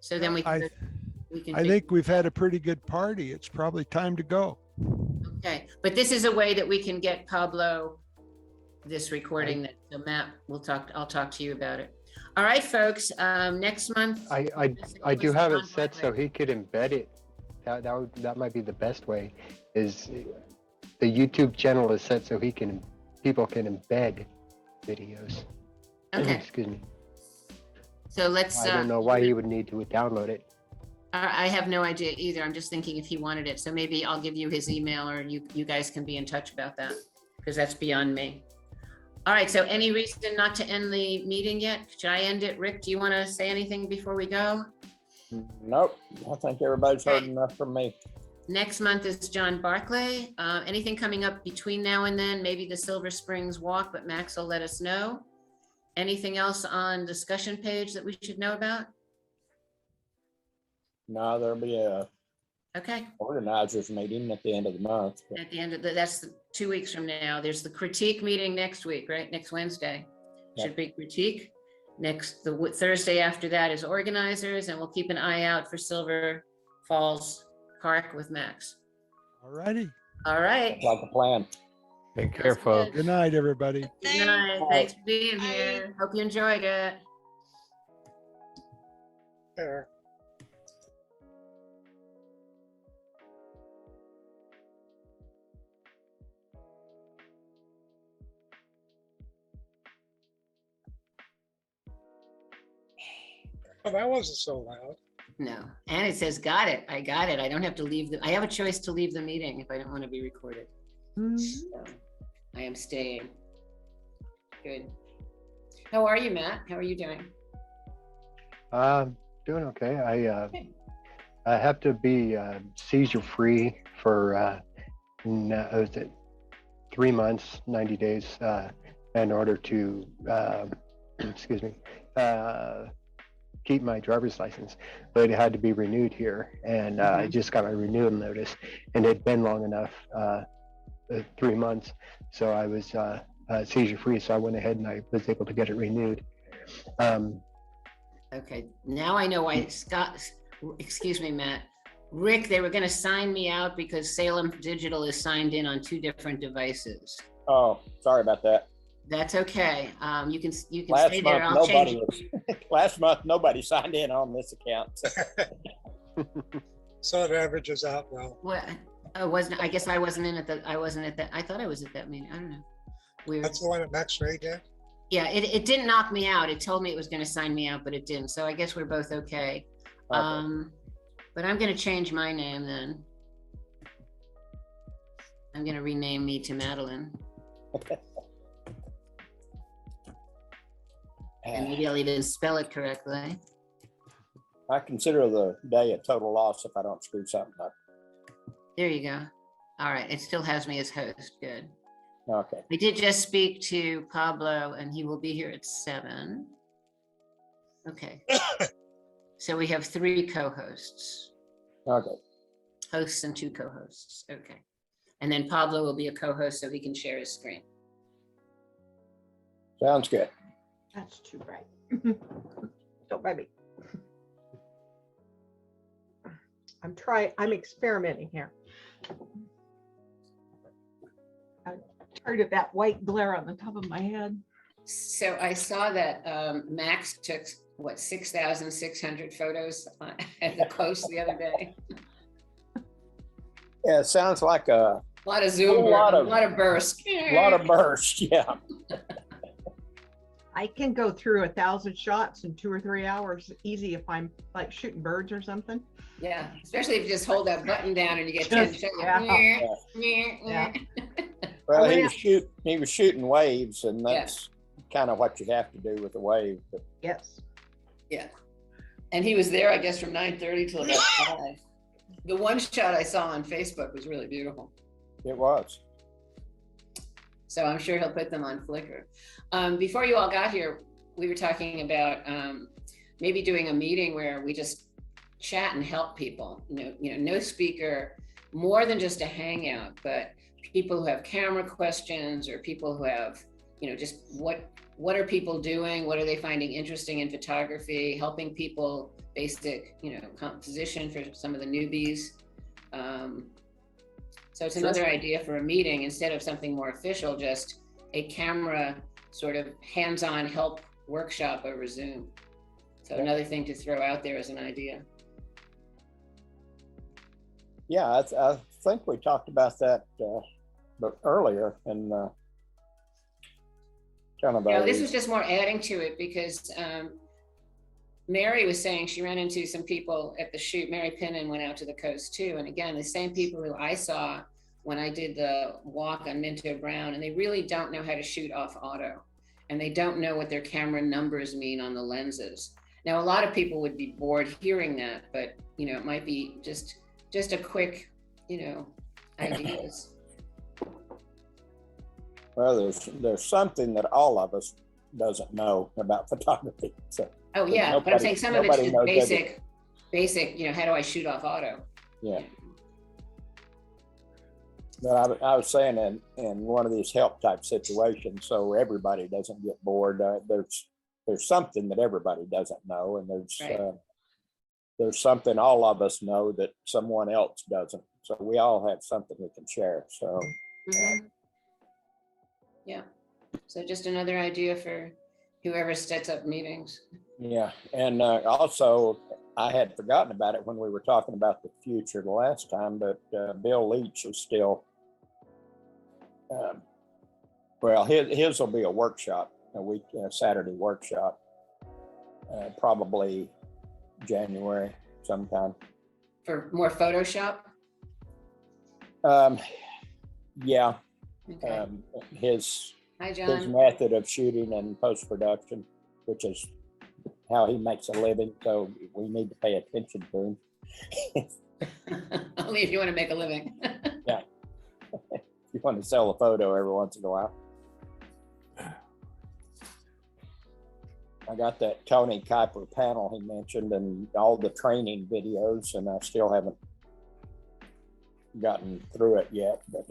So then we can I think we've had a pretty good party. It's probably time to go. Okay, but this is a way that we can get Pablo this recording. That so Matt, I'll talk to you about it. All right, folks. Next month. I do have it set so he could embed it. That might be the best way. Is the YouTube channel is set so people can embed videos. Okay. Excuse me. So let's. I don't know why he would need to download it. I have no idea either. I'm just thinking if he wanted it. So maybe I'll give you his email, or you guys can be in touch about that, because that's beyond me. All right. So any reason not to end the meeting yet? Should I end it? Rick, do you want to say anything before we go? Nope. I think everybody's heard enough from me. Next month is John Barclay. Anything coming up between now and then? Maybe the Silver Springs Walk, but Max will let us know. Anything else on discussion page that we should know about? No, there'll be a organizers meeting at the end of the month. At the end of that's 2 weeks from now. There's the critique meeting next week, right? Next Wednesday. Should be critique. The Thursday after that is organizers, and we'll keep an eye out for Silver Falls Park with Max. All righty. All right. Like a plan. Take care, folks. Good night, everybody. Good night. Thanks for being here. Hope you enjoyed it. There. Oh, that wasn't so loud. No. And it says, got it. I got it. I don't have to leave. I have a choice to leave the meeting if I don't want to be recorded. So I am staying. Good. How are you, Matt? How are you doing? Doing okay. I have to be seizure free for 3 months, 90 days, in order to excuse me, keep my driver's license, but it had to be renewed here, and I just got my renewal notice, and it'd been long enough, 3 months, so I was seizure free, so I went ahead and I was able to get it renewed. Okay, now I know why excuse me, Matt, Rick, they were going to sign me out because Salem Digital is signed in on 2 different devices. Oh, sorry about that. That's okay. You can Last stay there. month, I'll change nobody was, last month, nobody signed in on this account. So. So it averages out well. What? I wasn't. I guess I wasn't in at the. I wasn't at that. I thought I was at that meeting. I don't know. Weird. That's the one that Max Ray did. Yeah, it didn't knock me out. It told me it was going to sign me out, but it didn't. So I guess we're both okay. But I'm going to change my name then. I'm going to rename me to Madeline. And maybe I'll even spell it correctly. I consider the day a total loss if I don't screw something up. There you go. All right. It still has me as host. Good. Okay. We did just speak to Pablo and he will be here at 7. Okay. So we have 3 co-hosts. Okay. Hosts and 2 co-hosts. Okay. And then Pablo will be a co-host so he can share his screen. Sounds good. That's too bright. Don't mind me. I'm experimenting here. I'm tired of that white glare on the top of my head. So I saw that Max took, what, 6,600 photos at the coast the other day. Yeah, it sounds like a lot of zoom, a lot of bursts. A lot of bursts, yeah. I can go through 1,000 shots in 2 or 3 hours easy if I'm like shooting birds or something. Yeah, especially if you just hold that button down and you get 10 shots. Yeah. Well, he was shooting waves, and that's kind of what you have to do with a wave. But. Yes. Yeah. And he was there, I guess, from 9:30 till about 5. The one shot I saw on Facebook was really beautiful. It was. So I'm sure he'll put them on Flickr. Before you all got here, we were talking about maybe doing a meeting where we just chat and help people. No speaker, more than just a hangout, but people who have camera questions or people who have, just what are people doing? What are they finding interesting in photography? Helping people basic, composition for some of the newbies. So it's another idea for a meeting instead of something more official, just a camera sort of hands-on help workshop over Zoom. So another thing to throw out there as an idea. Yeah, I think we talked about that but earlier, and kind of. This was just more adding to it because Mary was saying she ran into some people at the shoot. Mary Pinnon went out to the coast too. And again, the same people who I saw when I did the walk on Minto Brown, and they really don't know how to shoot off auto. And they don't know what their camera numbers mean on the lenses. Now, a lot of people would be bored hearing that, but it might be just a quick, ideas. Well, there's something that all of us doesn't know about photography. So. Oh yeah, but I'm saying some of it's just basic, how do I shoot off auto? Yeah. But I was saying in one of these help type situations, so everybody doesn't get bored, there's something that everybody doesn't know, and there's something all of us know that someone else doesn't. So we all have something we can share. So. Yeah. So just another idea for whoever sets up meetings. Yeah, and also I had forgotten about it when we were talking about the future the last time, but Bill Leach is still, his will be a workshop, a Saturday workshop, probably January sometime. For more Photoshop? Yeah. Okay. His John. method of shooting and post-production, which is how he makes a living, so we need to pay attention to him. Only if you want to make a living. Yeah. If you want to sell a photo every once in a while. I got that Tony Kuiper panel he mentioned and all the training videos, and I still haven't gotten through it yet, but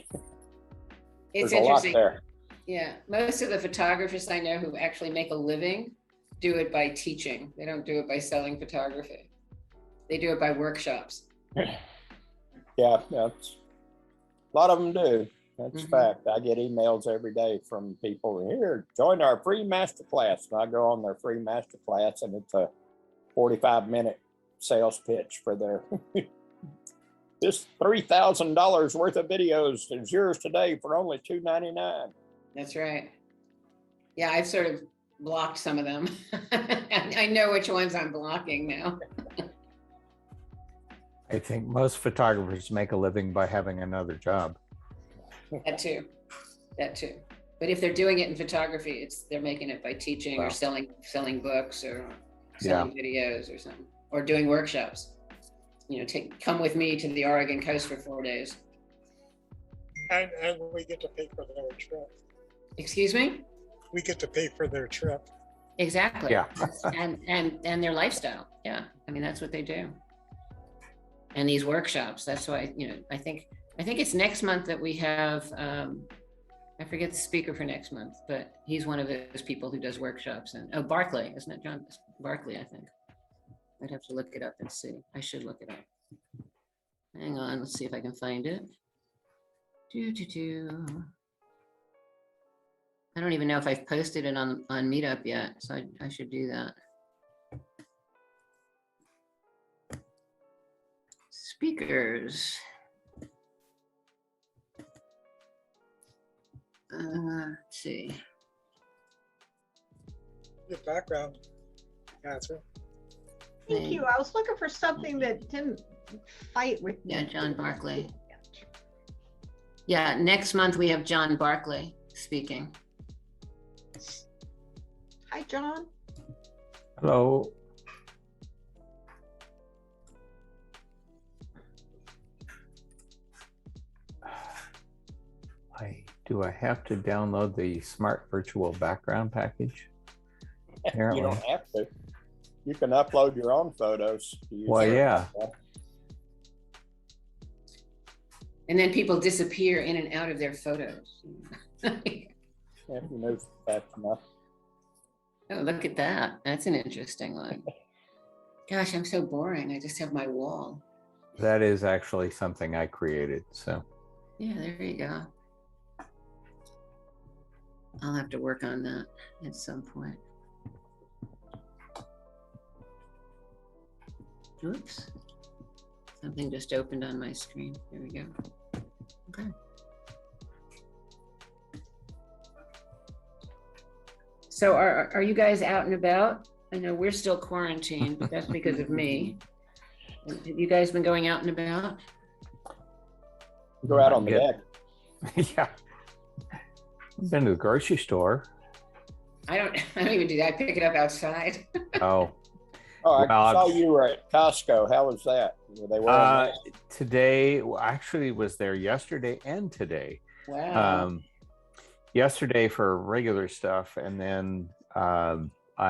It's there's a lot interesting. there. Yeah, most of the photographers I know who actually make a living do it by teaching. They don't do it by selling photography. They do it by workshops. Yeah, a lot of them do. That's Mhm. fact. I get emails every day from people here, join our free masterclass. And I go on their free masterclass and it's a 45-minute sales pitch for their this $3,000 worth of videos is yours today for only $299. That's right. Yeah, I've sort of blocked some of them. I know which ones I'm blocking now. I think most photographers make a living by having another job. That too. That too. But if they're doing it in photography, they're making it by teaching or Wow. selling books or selling videos or something, or doing workshops. Come with me to the Oregon coast for 4 days. And we get to pay for their trip. Excuse me? We get to pay for their trip. Exactly. Yeah. and their lifestyle. Yeah. I mean, that's what they do. And these workshops, that's why, I think it's next month that we have, I forget the speaker for next month, but he's one of those people who does workshops. And Barclay, isn't it John Barclay, I think. I'd have to look it up and see. I should look it up. Hang on, let's see if I can find it. I don't even know if I've posted it on Meetup yet, so I should do that. Speakers. Let's see. Your background, Catherine. Thank you. I was looking for something that didn't fight with me. Yeah, John Barclay. Yeah, next month we have John Barclay speaking. Hi, John. Hello. Do I have to download the Smart Virtual Background package? You Apparently. don't have to. You can upload your own photos. to use Well, their- yeah. And then people disappear in and out of their photos. If you move fast enough. Oh, look at that. That's an interesting one. Gosh, I'm so boring. I just have my wall. That is actually something I created. So Yeah, there you go. I'll have to work on that at some point. Oops. Something just opened on my screen. There we go. Okay. So are you guys out and about? I know we're still quarantined, but that's because of me. Have you guys been going out and about? Go out on the Get- deck. yeah. I've been to the grocery store. I don't even do that. I pick it up outside. Oh, Oh, I Well, saw you were at Costco. How was that? Were they wearing masks? today, well, actually was there yesterday and today. Wow. Yesterday for regular stuff, and then I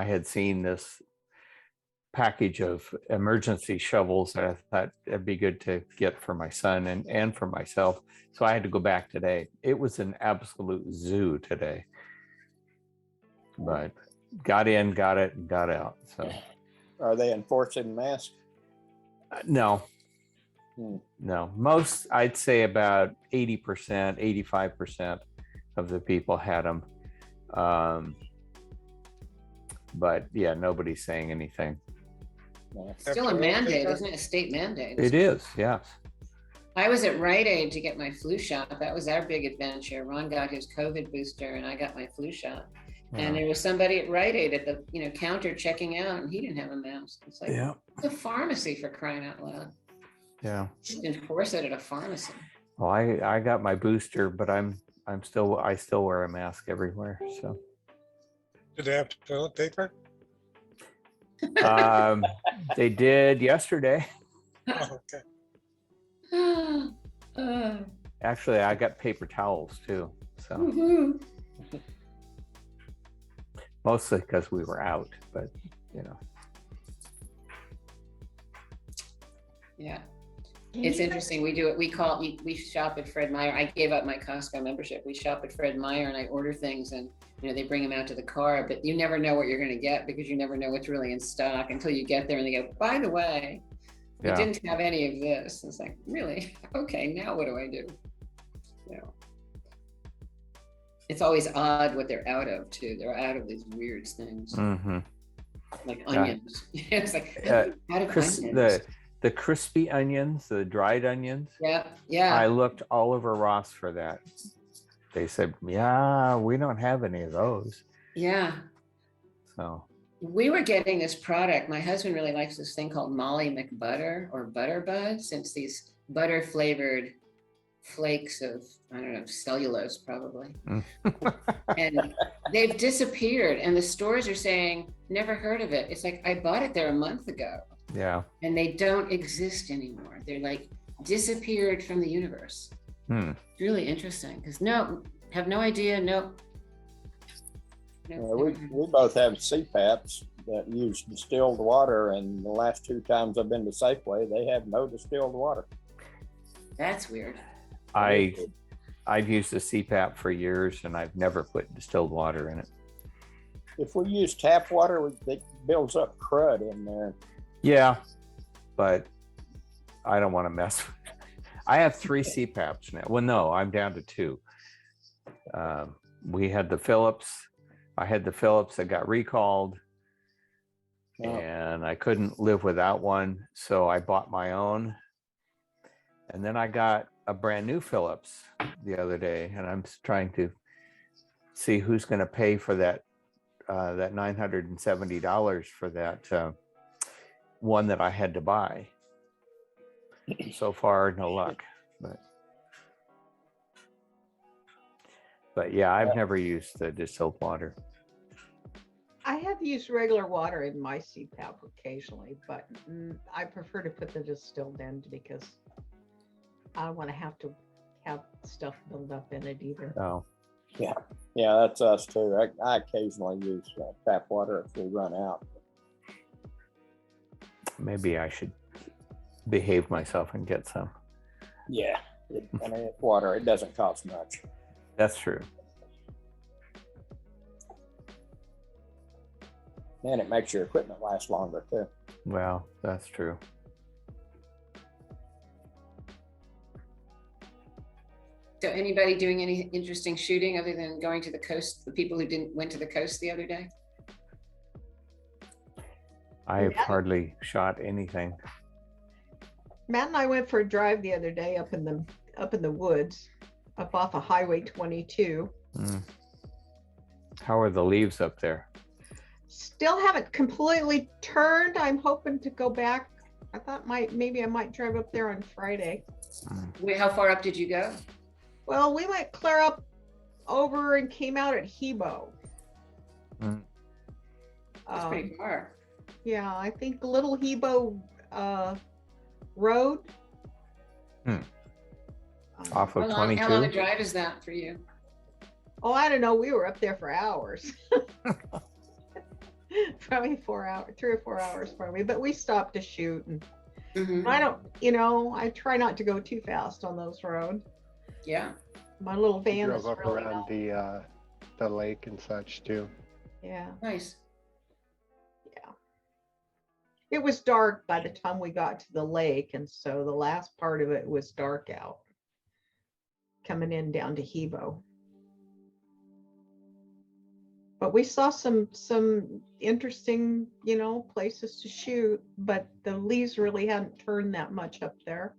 had seen this package of emergency shovels that I thought it'd be good to get for my son and for myself. So I had to go back today. It was an absolute zoo today, but got in, got it, and got out. So Are they enforcing masks? no, Hmm. no. Most, I'd say about 80%, 85% of the people had them. But yeah, nobody's saying anything. No. Still a mandate, isn't it? A state mandate. It is, yes. I was at Rite Aid to get my flu shot. That was our big adventure. Ron got his COVID booster and I got my flu shot. And there was somebody at Rite Aid at the counter checking out and he didn't have a mask. It's like Yeah, it's a pharmacy, for crying out loud. yeah. Enforce it at a pharmacy. Well, I got my booster, but I still wear a mask everywhere. So Did they have toilet paper? they did yesterday. Oh, okay. Actually, I got paper towels too. So Woohoo. mostly because we were out, but Yeah. It's interesting. We do it. We shop at Fred Meyer. I gave up my Costco membership. We shop at Fred Meyer and I order things and they bring them out to the car, but you never know what you're going to get because you never know what's really in stock until you get there and they go, by the way, it didn't have any of this. It's like, really? Okay, now what do I do? It's always odd what they're out of too. They're out of these weird things, Mm-hmm. like Yeah. onions. It's like out of The onions. crispy onions, the dried onions. Yeah, I yeah. looked all over Ross for that. They said, yeah, we don't have any of those. Yeah. So We were getting this product. My husband really likes this thing called Molly McButter or Butter Buds. It's these butter flavored flakes of, I don't know, cellulose probably. And they've disappeared. And the stores are saying, never heard of it. It's like, I bought it there a month ago. yeah. And they don't exist anymore. They're like disappeared from the universe. It's really interesting because have no idea. No. We both have CPAPs that use distilled water, and the last 2 times I've been to Safeway, they have no distilled water. That's weird. I've used a CPAP for years and I've never put distilled water in it. If we use tap water, it builds up crud in there. Yeah, but I don't want to mess with it. I have 3 CPAPs now. Well, no, I'm down to 2. We had the Philips. I had the Philips that got recalled, and I couldn't live without one, so I bought my own. And then I got a brand new Philips the other day, and I'm trying to see who's going to pay for that $970 for that one that I had to buy. So far, no luck. But yeah, I've never used the distilled water. I have used regular water in my CPAP occasionally, but I prefer to put the distilled in because I don't want to have stuff build up in it either. Oh, Yeah, that's us too. I occasionally use tap water if we run out. maybe I should behave myself and get some. Yeah, I mean, it's water. It doesn't cost much. That's true. And it makes your equipment last longer too. Well, that's true. So anybody doing any interesting shooting other than going to the coast? The people who went to the coast the other day? I have hardly shot anything. Matt and I went for a drive the other day up in the woods, up off of Highway 22. How are the leaves up there? Still haven't completely turned. I'm hoping to go back. I thought maybe I might drive up there on Friday. Wait, how far up did you go? Well, we went clear up over and came out at Hebo. That's pretty far. Yeah, I think Little Hebo Road. Off of How long a 22? drive is that for you? Oh, I don't know. We were up there for hours. Probably 4 hours, 3 or 4 hours probably. But we stopped to shoot, and I don't, I try not to go too fast on those roads. Yeah. My little van Drove is up really around the lake and such too. Yeah. Nice. Yeah. It was dark by the time we got to the lake, and so the last part of it was dark out. Coming in down to Hebo. But we saw some interesting, places to shoot, but the leaves really hadn't turned that much up there.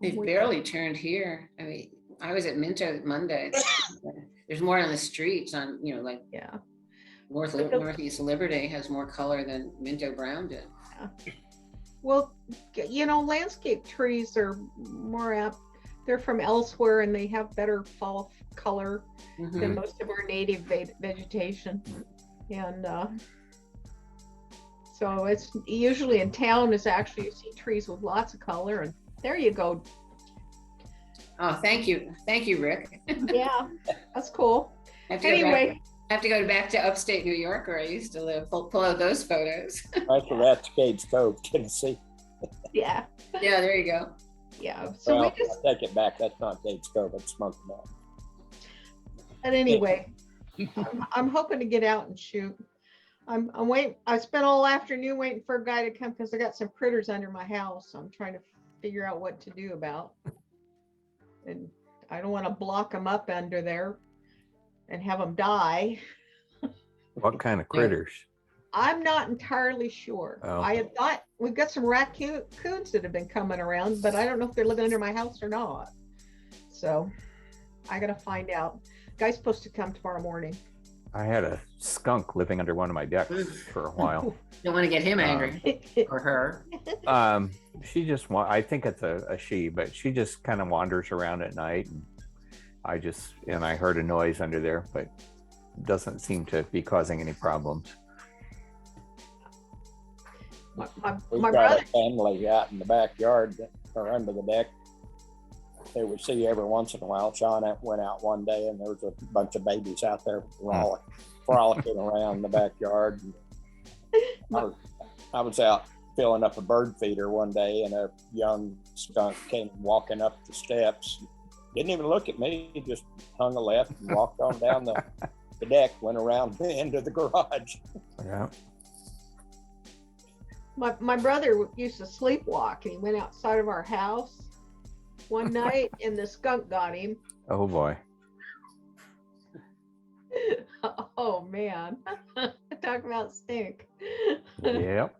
They've barely turned here. I mean, I was at Minto Monday. There's more on the streets on, Yeah. Northeast Liberty has more color than Minto Brown did. Yeah. Well, landscape trees are more apt. They're from elsewhere and they have better fall color than most of our native vegetation. And so it's usually in town is actually you see trees with lots of color, and there you go. Oh, thank you. Thank you, Rick. Yeah, that's cool. I have to go back to upstate New York where I used to live, pull out those photos. Actually, that's Gates Cove, Tennessee. Yeah. Yeah, there you go. Yeah. So I take it back. That's not Gates Cove. It's Smoky Mountain. But anyway, I'm hoping to get out and shoot. I'm waiting. I spent all afternoon waiting for a guy to come because I got some critters under my house. I'm trying to figure out what to do about. And I don't want to block them up under there. and have them die. What kind of critters? I'm not entirely sure. Oh. I had thought we've got some raccoons that have been coming around, but I don't know if they're living under my house or not. So I gotta find out. Guy's supposed to come tomorrow morning. I had a skunk living under one of my decks for a while. Don't want to get him angry or her. She just I think it's a she, but she just kind of wanders around at night, and I heard a noise under there, but doesn't seem to be causing any problems. We've My got brother, a family out in the backyard or under the deck. They would see every once in a while. Sean went out one day and there was a bunch of babies out there frolicking around in the backyard. I was out filling up a bird feeder one day and a young skunk came walking up the steps. Didn't even look at me. He just hung a left and walked on down the deck, went around the end of the garage. Yeah. my brother used to sleepwalk, and he went outside of our house one night and the skunk got him. Oh boy. Oh man. Talk about stink. Yep.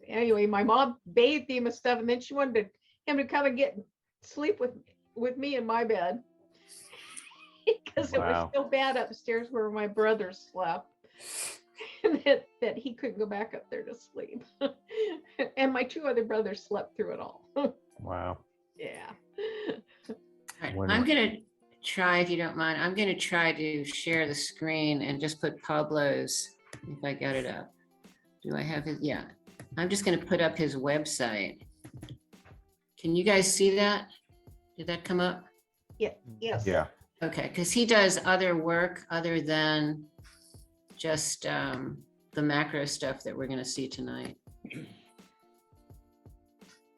Anyway, my mom bathed him and stuff, and then she wanted him to come and sleep with me in my bed because it was Wow. so bad upstairs where my brother slept that he couldn't go back up there to sleep. And my two other brothers slept through it all. Wow. Yeah. All right, When- I'm going to try, if you don't mind, I'm going to try to share the screen and just put Pablo's, if I got it up. Do I have his? Yeah. I'm just going to put up his website. Can you guys see that? Did that come up? Yeah. Yes. Yeah. Okay, because he does other work other than just the macro stuff that we're going to see tonight.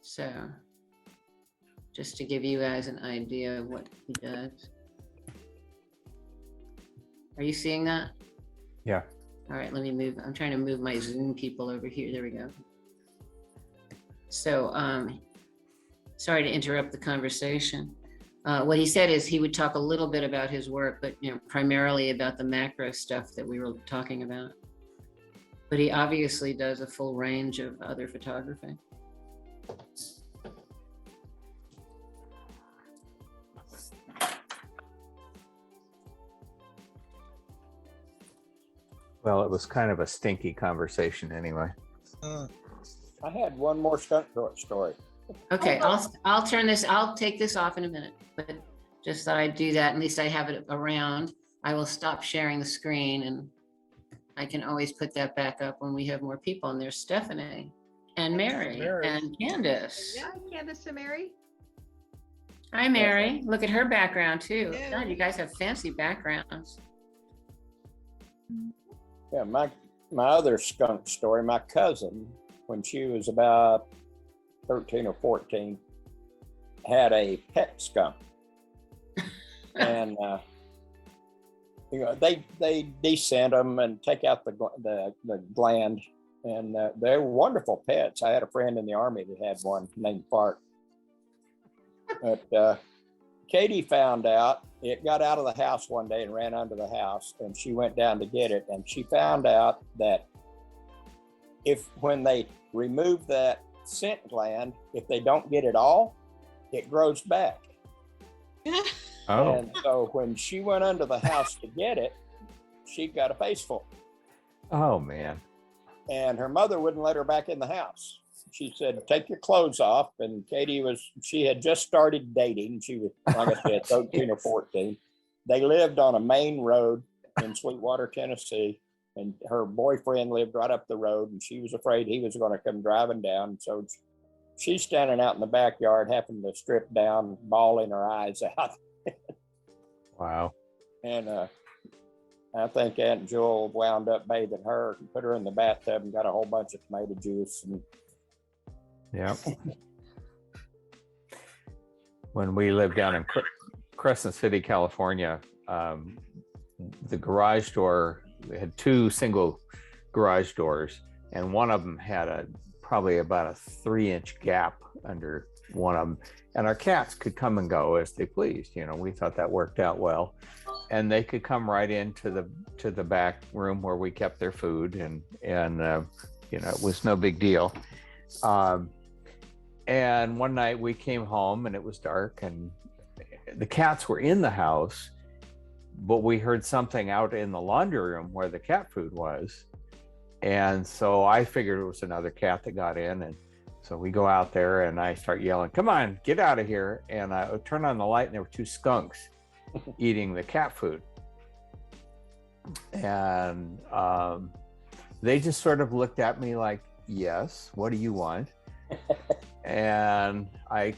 So just to give you guys an idea of what he does. Are you seeing that? Yeah. All right, let me move. I'm trying to move my Zoom people over here. There we go. So sorry to interrupt the conversation. What he said is he would talk a little bit about his work, but primarily about the macro stuff that we were talking about. But he obviously does a full range of other photography. Well, it was kind of a stinky conversation anyway. I had one more skunk story. Okay, I'll turn this, I'll take this off in a minute, but just thought I'd do that. At least I have it around. I will stop sharing the screen and I can always put that back up when we have more people. And there's Stephanie and Mary and Candace. Yeah, Candace and Mary. Hi, Mary. Look at her background too. Yeah. God, you guys have fancy backgrounds. Yeah, my other skunk story, my cousin, when she was about 13 or 14, had a pet skunk. And they descent them and take out the gland, and they're wonderful pets. I had a friend in the Army that had one named Fart. But Katie found out, it got out of the house one day and ran under the house, and she went down to get it, and she found out that when they remove that scent gland, if they don't get it all, it grows back. Oh. And so when she went under the house to get it, she got a face full. Oh man. And her mother wouldn't let her back in the house. She said, take your clothes off. And she had just started dating. She was, like I said, 13 or 14. They lived on a main road in Sweetwater, Tennessee. And her boyfriend lived right up the road. And she was afraid he was going to come driving down. So she's standing out in the backyard, having to strip down, bawling her eyes out. Wow. And I think Aunt Jewel wound up bathing her and put her in the bathtub and got a whole bunch of tomato juice. And Yeah. When we lived down in Crescent City, California, the garage door, they had two single garage doors, and one of them had probably about a 3-inch gap under one of them. And our cats could come and go as they pleased. You know, we thought that worked out well. And they could come right into the back room where we kept their food, and you know, it was no big deal. And one night we came home and it was dark and the cats were in the house, but we heard something out in the laundry room where the cat food was. And so I figured it was another cat that got in. And so we go out there and I start yelling, "Come on, get out of here." And I turn on the light and there were two skunks eating the cat food. And they just sort of looked at me like, "Yes, what do you want?" And I,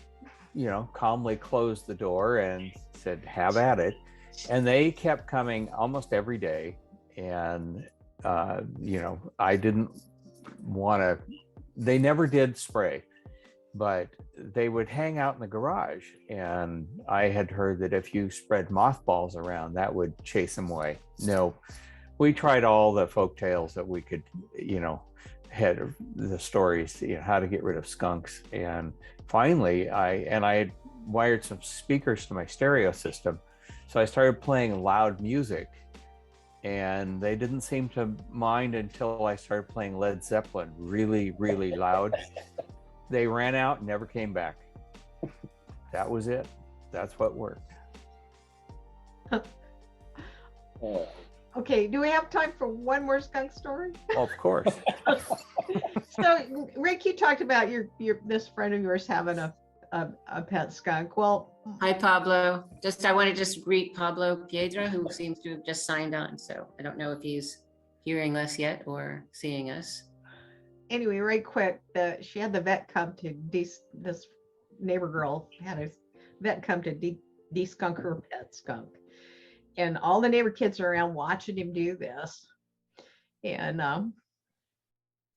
you know, calmly closed the door and said, "Have at it." And they kept coming almost every day. And, you know, I didn't want to, they never did spray, but they would hang out in the garage. And I had heard that if you spread mothballs around, that would chase them away. No, we tried all the folk tales that we could, you know, had the stories, you know, how to get rid of skunks. And finally, I had wired some speakers to my stereo system. So I started playing loud music and they didn't seem to mind until I started playing Led Zeppelin really, really loud. They ran out and never came back. That was it. That's what worked. Okay, do we have time for one more skunk story? Of course. So, Rick, you talked about your this friend of yours having a pet skunk. Well, Hi, Pablo. I want to greet Pablo Piedra, who seems to have just signed on. So I don't know if he's hearing us yet or seeing us. anyway, right quick, she had the vet come to this neighbor girl had a vet come to de-skunk her pet skunk. And all the neighbor kids are around watching him do this. And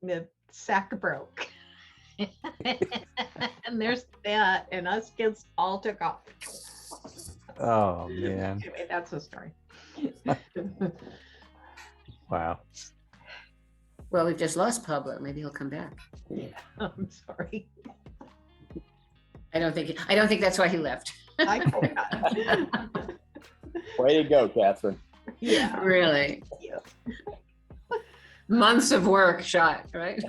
the sack broke. And there's that, and us kids all took off. Oh, man. Anyway, that's the story. Wow. Well, we've just lost Pablo. Maybe he'll come back. I'm sorry. I don't think that's why he left. I forgot. Way to go, Catherine. Yeah. Really. Yeah. Months of work shot, right?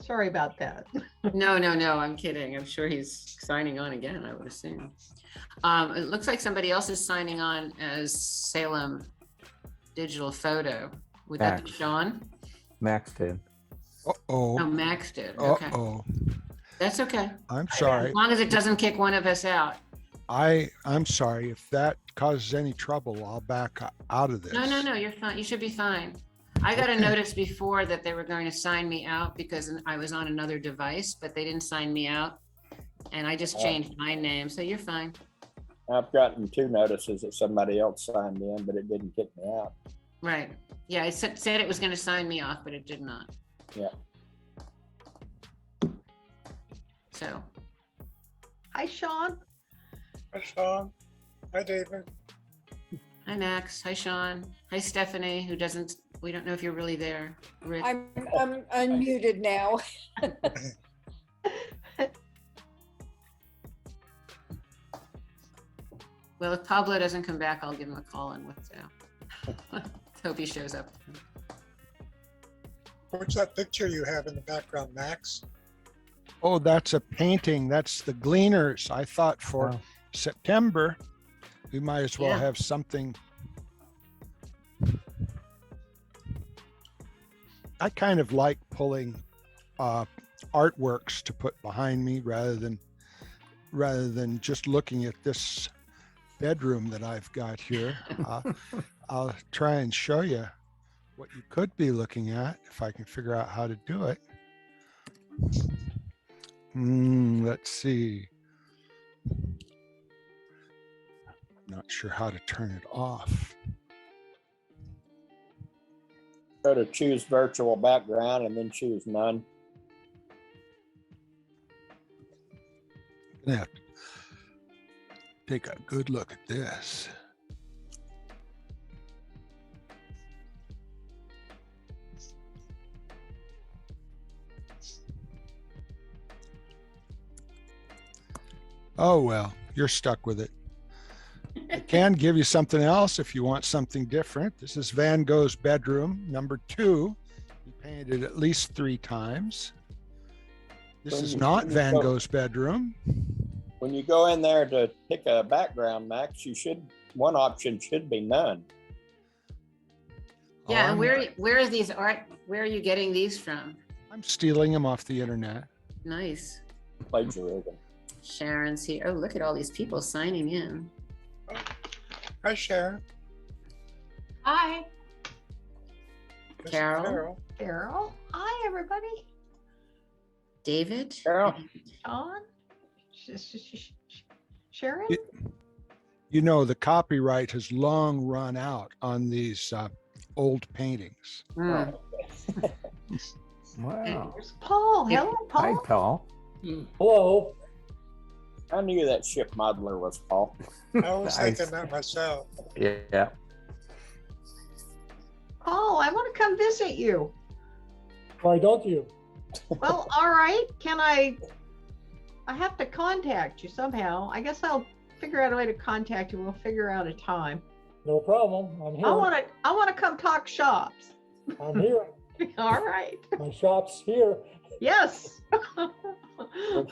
Sorry about that. No, I'm kidding. I'm sure he's signing on again, I would assume. It looks like somebody else is signing on as Salem Digital Photo. Would that be Sean? Max did. Oh, Max did. Okay. That's okay. I'm sorry. As long as it doesn't kick one of us out. I'm sorry. If that causes any trouble, I'll back out of this. No, you're fine. You should be fine. I got a notice before that they were going to sign me out because I was on another device, but they didn't sign me out. And I just changed my name, so you're fine. I've gotten 2 notices that somebody else signed me in, but it didn't kick me out. Right. Yeah, it said it was going to sign me off, but it did not. Yeah. So. Hi, Sean. Hi, Sean. Hi, David. Hi, Max. Hi, Sean. Hi, Stephanie, we don't know if you're really there. Rick. I'm unmuted now. Well, if Pablo doesn't come back, I'll give him a call on WhatsApp. Hope he shows up. What's that picture you have in the background, Max? Oh, that's a painting. That's the Gleaners. I thought for September, we might as well have something. I kind of like pulling artworks to put behind me rather than just looking at this bedroom that I've got here. I'll try and show you what you could be looking at if I can figure out how to do it. Let's see. Not sure how to turn it off. Go to choose virtual background and then choose none. I'm gonna have to take a good look at this. Oh, well, you're stuck with it. I can give you something else if you want something different. This is Van Gogh's bedroom, number 2. He painted at least 3 times. This is not Van Gogh's bedroom. When you go in there to pick a background, Max, one option should be none. Yeah, and I'm- where are these where are you getting these from? I'm stealing them off the internet. Nice. Plagiarism. Sharon's here. Oh, look at all these people signing in. Hi, Sharon. Hi, This is Carol. Carol. Hi, everybody. David. Carol? Sean. Sharon. You know, the copyright has long run out on these old paintings. Mm. Wow. There's Paul. Hello, Hi, Paul. Paul. Hello. I knew that ship modeler was Paul. I was Nice. thinking that myself. Yeah. Paul, I want to come visit you. Why don't you? Well, all right. I have to contact you somehow. I guess I'll figure out a way to contact you. We'll figure out a time. No problem. I'm here. I want to come talk shops. I'm here. All right. My shop's here. Yes.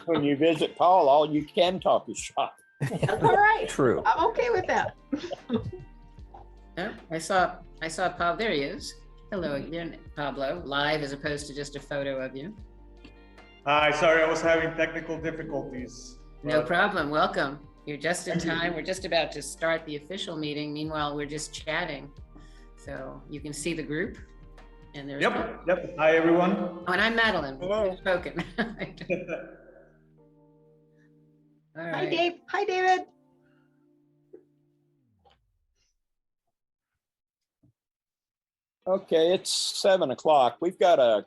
When you visit Paul, all you can talk is shop. That's all right. True. I'm okay with that. Oh, I saw Pablo. There he is. Hello again, Pablo. Live as opposed to just a photo of you. Hi, sorry, I was having technical difficulties. No but- problem. Welcome. You're just in time. We're just about to start the official meeting. Meanwhile, we're just chatting. So you can see the group. And there's Yep. Hi, everyone. Oh, and I'm Madeline. Hello. We've spoken. All Hi, right. Dave. Hi, David. Okay, it's 7 o'clock. We've got a